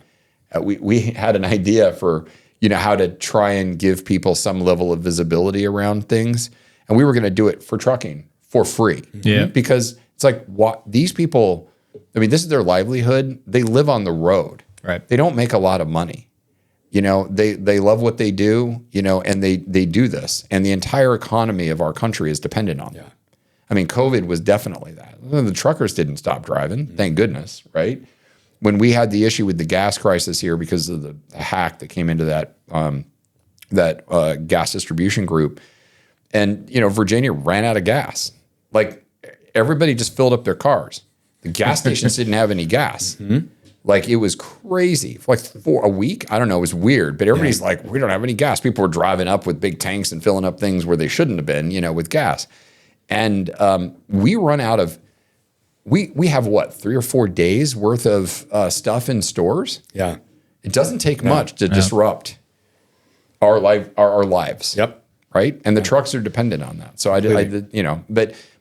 We had an idea for, how to try and give people some level of visibility around things. And we were going to do it for trucking for free. Yeah. Because it's like, what these people, this is their livelihood. They live on the road. Right. They don't make a lot of money. They love what they do, and they do this. And the entire economy of our country is dependent on that. COVID was definitely that. The truckers didn't stop driving, thank goodness, right? When we had the issue with the gas crisis here because of the hack that came into that that gas distribution group. And, Virginia ran out of gas. Like everybody just filled up their cars. The gas stations didn't have any gas. Like it was crazy. Like for a week, I don't know, it was weird. But everybody's like, we don't have any gas. People were driving up with big tanks and filling up things where they shouldn't have been, with gas. And we run out of, we have what, 3 or 4 days worth of stuff in stores? Yeah. It doesn't take much to disrupt our lives. Yep. Right. And the trucks are dependent on that. So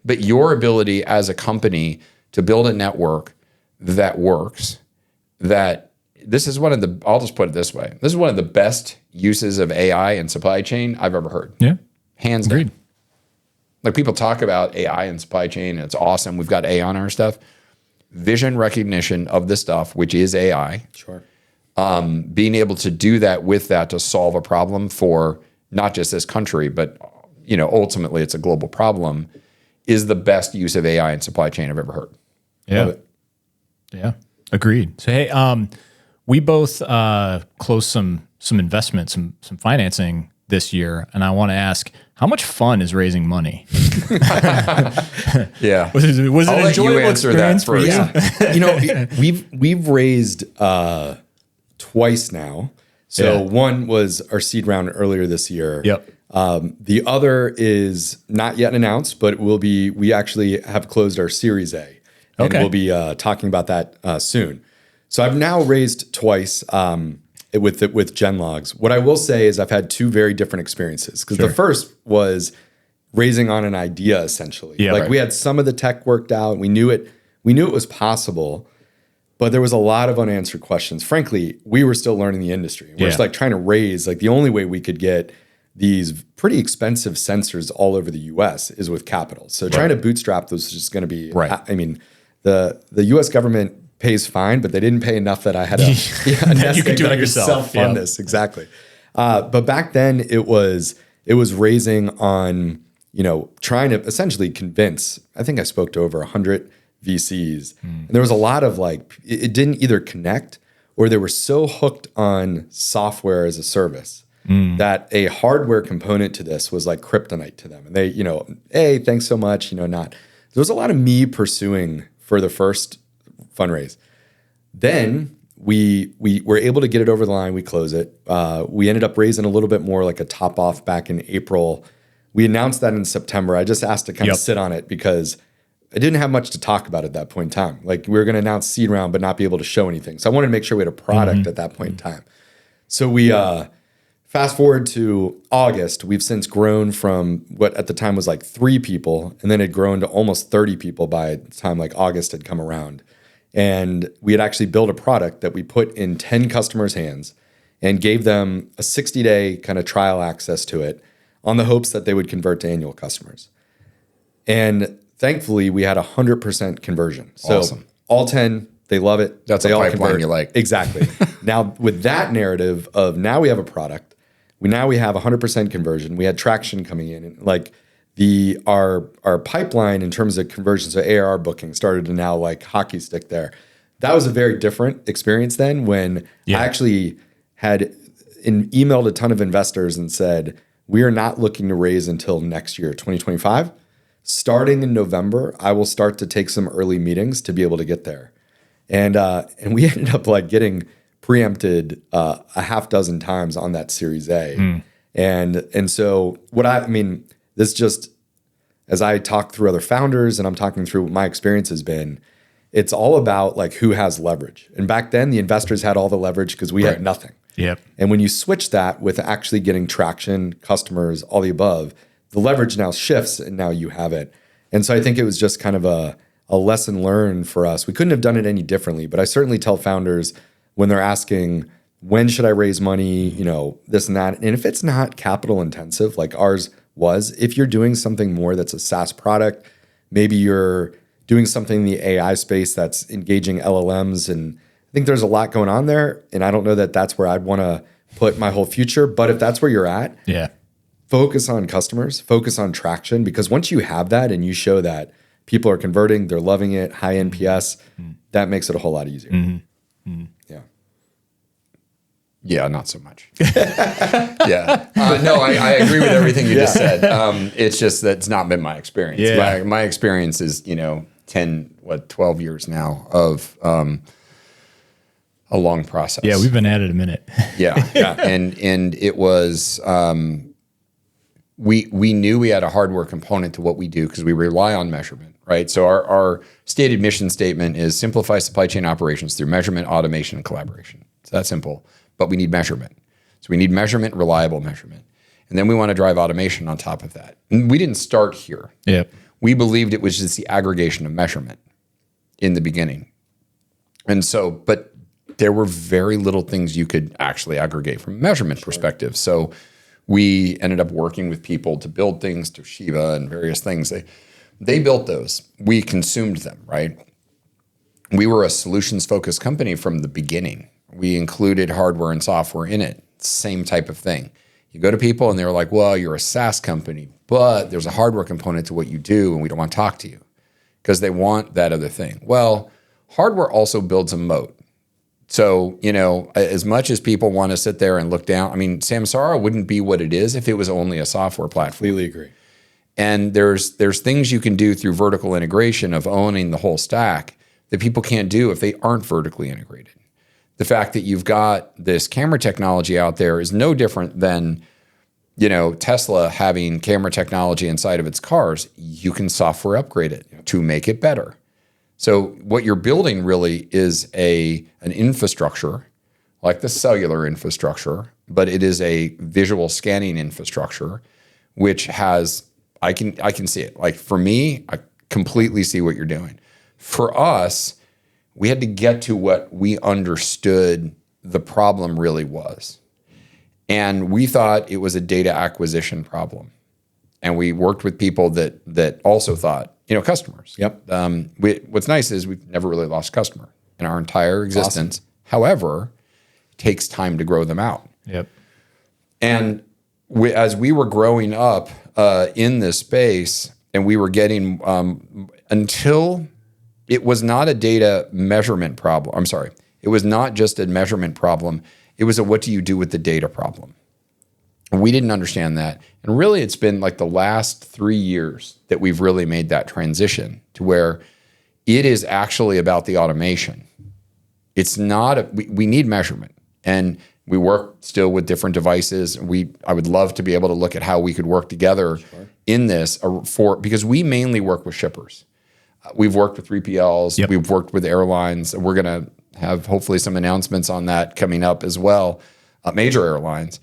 but your ability as a company to build a network that works, this is one of the, I'll just put it this way. This is one of the best uses of AI in supply chain I've ever heard. Yeah. Hands Agreed. down. Like people talk about AI in supply chain, and it's awesome. We've got AI on our stuff. Vision recognition of the stuff, which is AI. Sure. Being able to do that with that to solve a problem for not just this country, but ultimately it's a global problem, is the best use of AI in supply chain I've ever heard. Yeah. Yeah. Agreed. So hey, we both closed some investment, some financing this year, and I want to ask, how much fun is raising money? Yeah. Was it an enjoyable experience for you? Yeah. We've raised twice now. So one was our seed round earlier this year. Yep. The other is not yet announced, but we actually have closed our Series A. And we'll be talking about that soon. So I've now raised twice with GenLogs. What I will say is I've had 2 very different experiences. Because the first was raising on an idea, essentially. Yeah, we had some of the tech worked out. We knew it was possible. But there was a lot of unanswered questions. Frankly, we were still learning the industry. We're just like trying to raise, like the only way we could get these pretty expensive sensors all over the US is with capital. So trying to bootstrap those is just going to be, I mean, the US government pays fine, but they didn't pay enough that I had a you could do it yourself. Self-fund this. Exactly. But back then it was raising on, trying to essentially convince, I think I spoke to over 100 VCs. And there was a lot of it didn't either connect or they were so hooked on software as a service that a hardware component to this was like kryptonite to them. And they, hey, thanks so much, not. There was a lot of me pursuing for the first fundraise. Then we were able to get it over the line. We close it. We ended up raising a little bit more, like a top off back in April. We announced that in September. I just asked to kind of sit on it because I didn't have much to talk about at that point in time. Like we were going to announce seed round, but not be able to show anything. So I wanted to make sure we had a product at that point in time. So we fast forward to August. We've since grown from what at the time was like 3 people, and then it grown to almost 30 people by the time like August had come around. And we had actually built a product that we put in 10 customers' hands and gave them a 60-day kind of trial access to it on the hopes that they would convert to annual customers. And thankfully, we had 100% conversion. So awesome. All 10, they love it. That's they a all pipeline convert. you like. Exactly. Now, with that narrative of now we have a product, we have 100% conversion. We had traction coming in, and our pipeline in terms of conversion, so ARR booking started to now like hockey stick there. That was a very different experience then when I actually had emailed a ton of investors and said, we are not looking to raise until next year, 2025. Starting in November, I will start to take some early meetings to be able to get there. And we ended up like getting preempted a half dozen times on that Series A. And so this just, as I talk through other founders and I'm talking through what my experience has been, it's all about like who has leverage. And back then the investors had all the leverage because we had nothing. Yep. And when you switch that with actually getting traction, customers, all the above, the leverage now shifts and now you have it. And so I think it was just kind of a lesson learned for us. We couldn't have done it any differently, but I certainly tell founders when they're asking, when should I raise money, this and that. And if it's not capital intensive, like ours was, if you're doing something more that's a SaaS product, maybe you're doing something in the AI space that's engaging LLMs. And I think there's a lot going on there. And I don't know that that's where I'd want to put my whole future. But if that's where you're at, focus on customers, focus on traction, because once you have that and you show that people are converting, they're loving it, high NPS, that makes it a whole lot easier. Yeah. Yeah, not so much. Yeah. No, I agree with everything you just said. It's just that it's not been my experience. Yeah. My experience is, 12 years now of a long process. Yeah, we've been at it a minute. Yeah. And it was, we knew we had a hardware component to what we do because we rely on measurement, right? So our stated mission statement is simplify supply chain operations through measurement, automation, and collaboration. It's that simple, but we need measurement. So we need measurement, reliable measurement. And then we want to drive automation on top of that. And we didn't start here. Yep. We believed it was just the aggregation of measurement in the beginning. And so, but there were very little things you could actually aggregate from a measurement perspective. So we ended up working with people to build things, Toshiba and various things. They built those. We consumed them, right? We were a solutions-focused company from the beginning. We included hardware and software in it. Same type of thing. You go to people and they're like, well, you're a SaaS company, but there's a hardware component to what you do and we don't want to talk to you because they want that other thing. Well, hardware also builds a moat. So, as much as people want to sit there and look down, Samsara wouldn't be what it is if it was only a software platform. Completely agree. And there's things you can do through vertical integration of owning the whole stack that people can't do if they aren't vertically integrated. The fact that you've got this camera technology out there is no different than, Tesla having camera technology inside of its cars. You can software upgrade it to make it better. So what you're building really is an infrastructure, like the cellular infrastructure, but it is a visual scanning infrastructure, which has, I can see it. Like for me, I completely see what you're doing. For us, we had to get to what we understood the problem really was. And we thought it was a data acquisition problem. And we worked with people that also thought, customers. Yep. What's nice is we've never really lost a customer in our entire existence. Awesome. However, it takes time to grow them out. Yep. And as we were growing up in this space, and we were getting until it was not a data measurement problem. I'm sorry. It was not just a measurement problem. It was a what do you do with the data problem. We didn't understand that. And really, it's been like the last 3 years that we've really made that transition to where it is actually about the automation. It's not, we need measurement. And we work still with different devices. I would love to be able to look at how we could work together in this because we mainly work with shippers. We've worked with 3PLs. Yep. We've worked with airlines. We're going to have hopefully some announcements on that coming up as well, major airlines.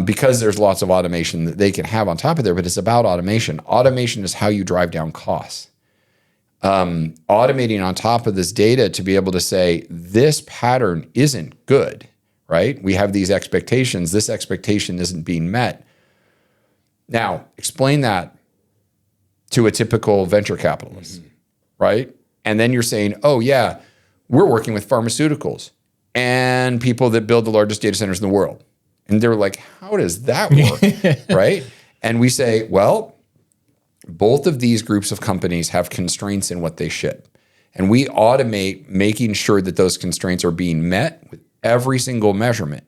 Because there's lots of automation that they can have on top of there, but it's about automation. Automation is how you drive down costs. Automating on top of this data to be able to say, this pattern isn't good, right? We have these expectations. This expectation isn't being met. Now, explain that to a typical venture capitalist, right? And then you're saying, oh, yeah, we're working with pharmaceuticals and people that build the largest data centers in the world. And they're like, how does that work, right? And we say, well, both of these groups of companies have constraints in what they ship. And we automate making sure that those constraints are being met with every single measurement.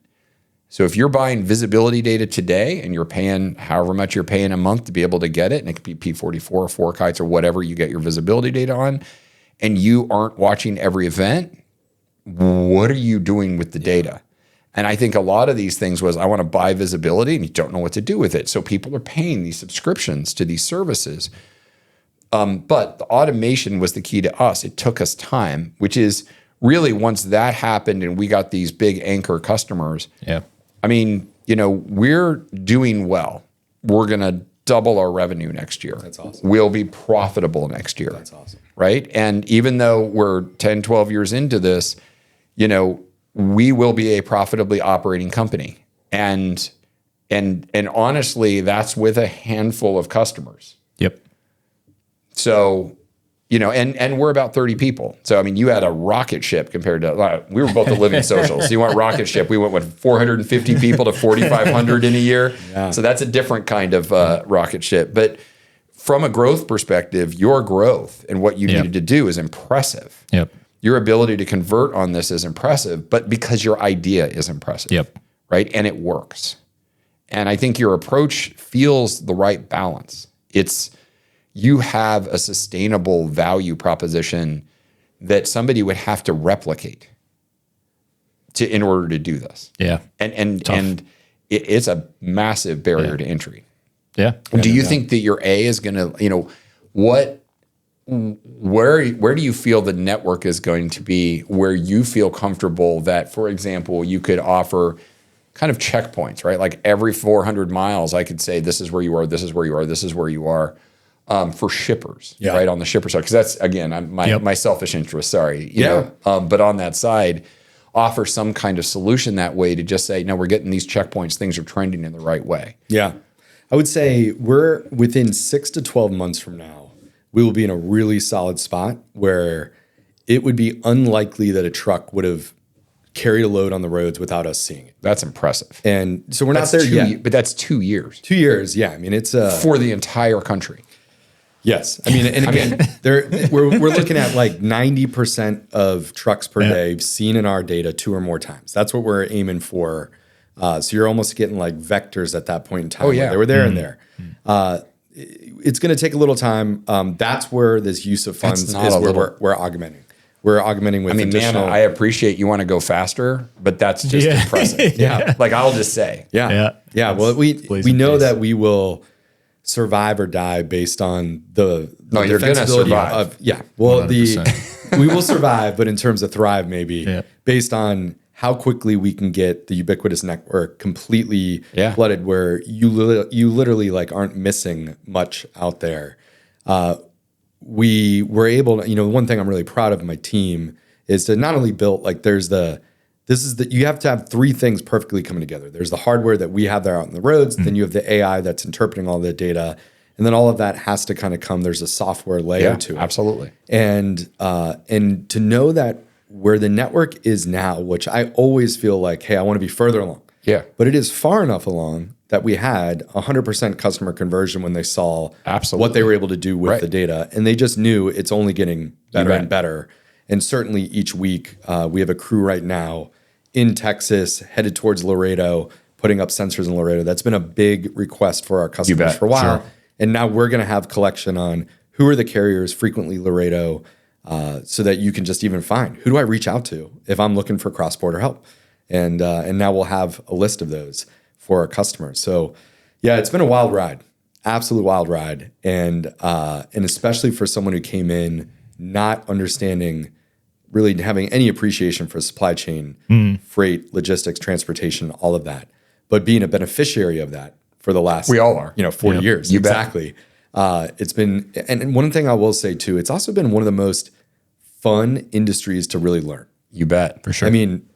So if you're buying visibility data today and you're paying however much you're paying a month to be able to get it, and it could be P44 or 4 kites or whatever you get your visibility data on, and you aren't watching every event, what are you doing with the data? And I think a lot of these things was, I want to buy visibility and you don't know what to do with it. So people are paying these subscriptions to these services. But the automation was the key to us. It took us time, which is really once that happened and we got these big anchor customers. Yeah. We're doing well. We're going to double our revenue next year. That's awesome. We'll be profitable next year. That's awesome. Right? And even though we're 10, 12 years into this, we will be a profitably operating company. And honestly, that's with a handful of customers. Yep. So, and we're about 30 people. So, you had a rocket ship compared to, we were both the living socials. So you want rocket ship, we went with 450 people to 4,500 in a year. Yeah. So that's a different kind of rocket ship. But from a growth perspective, your growth and what you needed to do is impressive. Yep. Your ability to convert on this is impressive, but because your idea is impressive. Yep. right? And it works. And I think your approach feels the right balance. You have a sustainable value proposition that somebody would have to replicate in order to do this. Yeah. And it's a massive barrier to entry. Yeah. Do you think that your A is going to, where do you feel the network is going to be where you feel comfortable that, for example, you could offer kind of checkpoints, right? Like every 400 miles, I could say, this is where you are, this is where you are, this is where you are, for shippers, right? On the shipper side. Because that's, again, my selfish interest, sorry. You know, but on that side, offer some kind of solution that way to just say, no, we're getting these checkpoints, things are trending in the right way. Yeah. I would say we're within 6 to 12 months from now, we will be in a really solid spot where it would be unlikely that a truck would have carried a load on the roads without us seeing it. That's impressive. And so we're not there yet. But that's 2 years. 2 years, yeah. I mean, it's for the entire country. Yes. I mean, and again, we're looking at like 90% of trucks per day seen in our data 2 or more times. That's what we're aiming for. So you're almost getting like vectors at that point in time. They were there and there. It's going to take a little time. That's where this use of funds is where we're augmenting. We're augmenting with additional. Man, I appreciate you want to go faster, but that's just impressive. Like I'll just say. Yeah. Well, we know that we will survive or die based on the you're going to survive. Well, we will survive, but in terms of thrive, maybe based on how quickly we can get the ubiquitous network completely flooded, where you literally like aren't missing much out there. We were able to, one thing I'm really proud of my team is to not only build like you have to have 3 things perfectly coming together. There's the hardware that we have there out on the roads. Then you have the AI that's interpreting all the data. And then all of that has to kind of come. There's a software layer to it. Absolutely. And to know that where the network is now, which I always feel like, hey, I want to be further along. Yeah. But it is far enough along that we had 100% customer conversion when they saw what they were able to do with the data. And they just knew it's only getting better and better. And certainly each week, we have a crew right now in Texas headed towards Laredo, putting up sensors in Laredo. That's been a big request for our customers for a while. Sure. And now we're going to have collection on who are the carriers, frequently Laredo, so that you can just even find who do I reach out to if I'm looking for cross-border help. And now we'll have a list of those for our customers. So yeah, it's been a wild ride, absolute wild ride. And especially for someone who came in not understanding, really having any appreciation for supply chain, freight, logistics, transportation, all of that, but being a beneficiary of that for the last, we all are, 40 years. Exactly. It's been, and one thing I will say too, it's also been one of the most fun industries to really learn. You bet, for sure. I mean,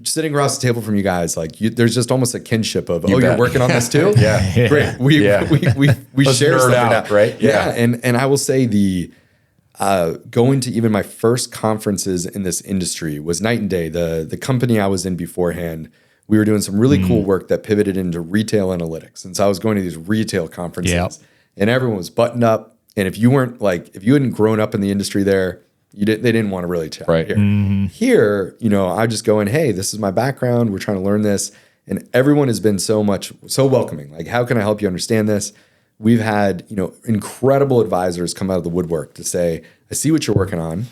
sitting across the table from you guys, like there's just almost a kinship of, you're working on this too? Great. We share something out, right? Yeah. And I will say going to even my first conferences in this industry was night and day. The company I was in beforehand, we were doing some really cool work that pivoted into retail analytics. And so I was going to these retail conferences and everyone was buttoned up. And if you hadn't grown up in the industry there, they didn't want to really chat. Right. Here, I just go in, hey, this is my background. We're trying to learn this. And everyone has been so welcoming. Like, how can I help you understand this? We've had, incredible advisors come out of the woodwork to say, I see what you're working on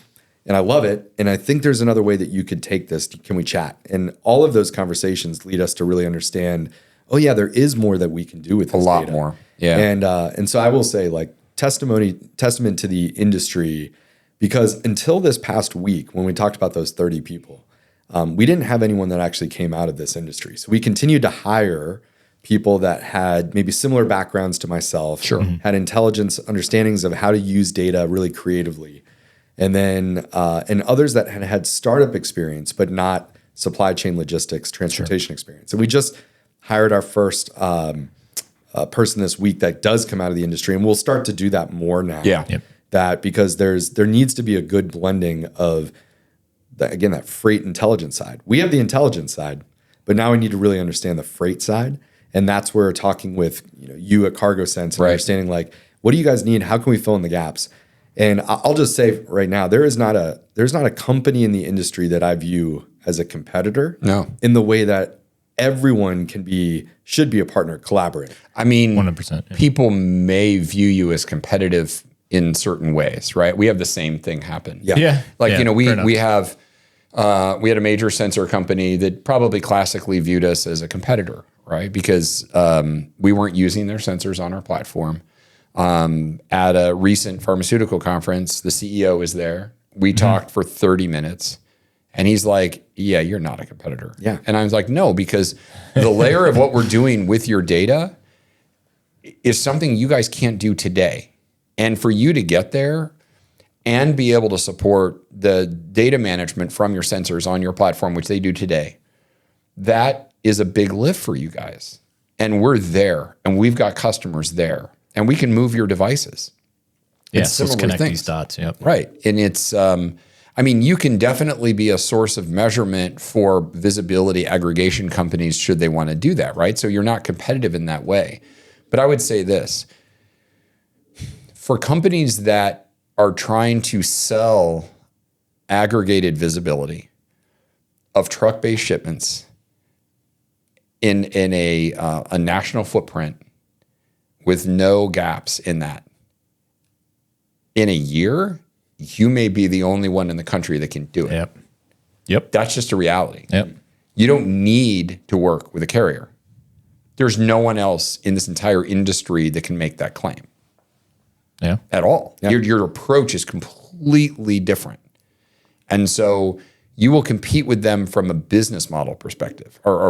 and I love it. And I think there's another way that you could take this. Can we chat? And all of those conversations lead us to really understand, oh yeah, there is more that we can do with this a lot data. more. Yeah. And so I will say, like, testament to the industry, because until this past week, when we talked about those 30 people, we didn't have anyone that actually came out of this industry. So we continued to hire people that had maybe similar backgrounds to myself, had intelligence, understandings of how to use data really creatively. And then, and others that had startup experience, but not supply chain logistics, transportation experience. And we just hired our first person this week that does come out of the industry. And we'll start to do that more now. That because there needs to be a good blending of, that freight intelligence side. We have the intelligence side, but now we need to really understand the freight side. And that's where talking with you at CargoSense and understanding, like, what do you guys need? How can we fill in the gaps? And I'll just say right now, there's not a company in the industry that I view as a competitor. No. In the way that everyone should be a partner, collaborate. I mean, 100%. Yeah. people may view you as competitive in certain ways, right? We have the same thing happen. Yeah. Like, Yeah, we fair enough. we had a major sensor company that probably classically viewed us as a competitor, right? Because we weren't using their sensors on our platform. At a recent pharmaceutical conference, the CEO was there. We talked for 30 minutes. And he's like, yeah, you're not a competitor. Yeah. And I was like, no, because the layer of what we're doing with your data is something you guys can't do today. And for you to get there and be able to support the data management from your sensors on your platform, which they do today, that is a big lift for you guys. And we're there, and we've got customers there, and we can move your devices. Yes, let's similar connect things. these dots. Yep. Right. And it's, I mean, you can definitely be a source of measurement for visibility aggregation companies should they want to do that, right? So you're not competitive in that way. But I would say this, for companies that are trying to sell aggregated visibility of truck-based shipments in a national footprint with no gaps in that, in a year, you may be the only one in the country that can do it. Yep. That's just a reality. Yep. You don't need to work with a carrier. There's no one else in this entire industry that can make that claim Yeah. at all. Yep. Your approach is completely different. And so you will compete with them from a business model perspective or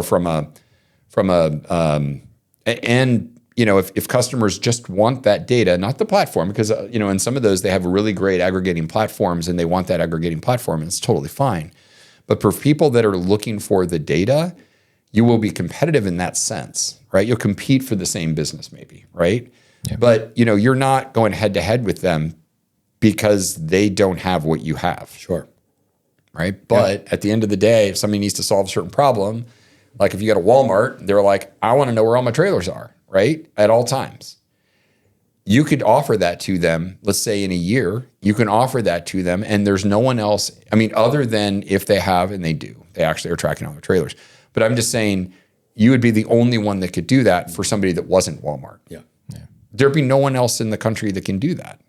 if customers just want that data, not the platform, because, in some of those, they have really great aggregating platforms and they want that aggregating platform, and it's totally fine. But for people that are looking for the data, you will be competitive in that sense, right? You'll compete for the same business maybe, right? Yeah. But, you're not going head to head with them because they don't have what you have. Sure. Right? But at the end of the day, if somebody needs to solve a certain problem, like if you got a Walmart, they're like, I want to know where all my trailers are. Right? At all times. You could offer that to them, let's say in a year, you can offer that to them, and there's no one else, other than if they have, and they do, they actually are tracking all their trailers. But I'm just saying, you would be the only one that could do that for somebody that wasn't Walmart. Yeah. There'd be no one else in the country that can do that.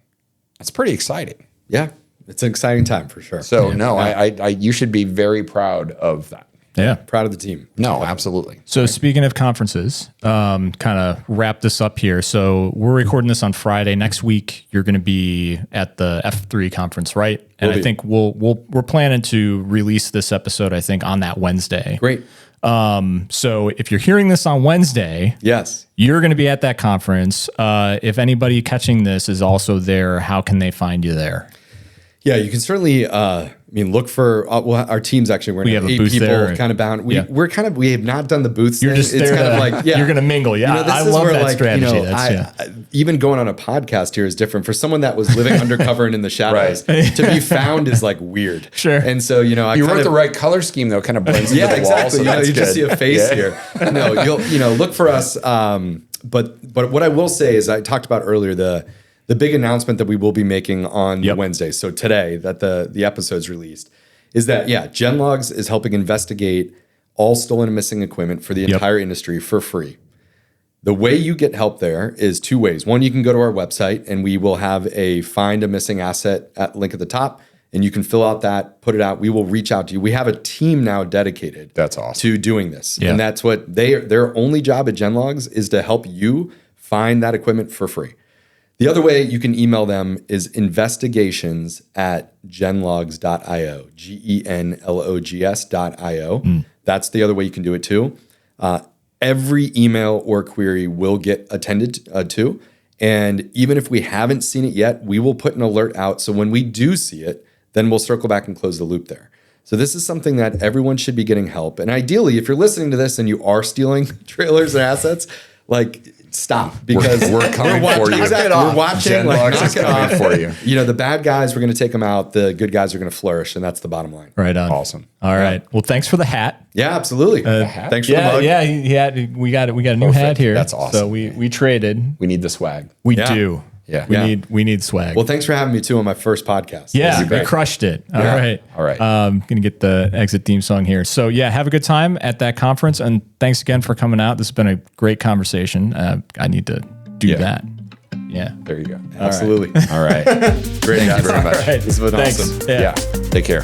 That's pretty exciting. Yeah. It's an exciting time for sure. So you should be very proud of that. Yeah. Proud of the team. No, absolutely. So speaking of conferences, kind of wrap this up here. So we're recording this on Friday. Next week, you're going to be at the F3 conference, right? And I think we're planning to release this episode, I think, on that Wednesday. Great. So if you're hearing this on Wednesday, Yes. you're going to be at that conference. If anybody catching this is also there, how can they find you there? Yeah, you can certainly. Look for our team's actually. We're have a 8 booth people, there. kind of bound. We have not done the booths. You're thing. just It's there. kind of like you're going to mingle. Yeah, this I is love where, that strategy. Even going on a podcast here is different for someone that was living undercover and in the shadows. To be found is like weird. Sure. And so you wrote the right color scheme though, kind of blends into the wall. So you just see a face here. No, you'll look for us. But what I will say is I talked about earlier the big announcement that we will be making on Wednesday. So today that the episode's released is that GenLogs is helping investigate all stolen and missing equipment for the entire industry for free. The way you get help there is 2 ways. One, you can go to our website and we will have a find a missing asset link at the top, and you can fill out that, put it out. We will reach out to you. We have a team now dedicated That's awesome. to doing this. And that's what their only job at GenLogs is to help you find that equipment for free. The other way you can email them is investigations@genlogs.io, GenLogs.io. That's the other way you can do it too. Every email or query will get attended to. And even if we haven't seen it yet, we will put an alert out. So when we do see it, then we'll circle back and close the loop there. So this is something that everyone should be getting help. And ideally, if you're listening to this and you are stealing trailers and assets, stop, because we're coming for you. Exactly. We're watching. GenLogs is coming for you. The bad guys, we're going to take them out. The good guys are going to flourish, and that's the bottom line. Right on. Awesome. All right. Well, thanks for the hat. Yeah, absolutely. Thanks for the mug. Yeah. We got a new hat here. That's awesome. So we traded. We need the swag. We do. Yeah. We need swag. Well, thanks for having me too on my first podcast. Yeah, you crushed it. All right. Gonna get the exit theme song here. So yeah, have a good time at that conference, and thanks again for coming out. This has been a great conversation. I need to do that. Yeah. There you go. Absolutely. All right. Great. Thank you very much. This has been Thanks. awesome. Yeah. Take care.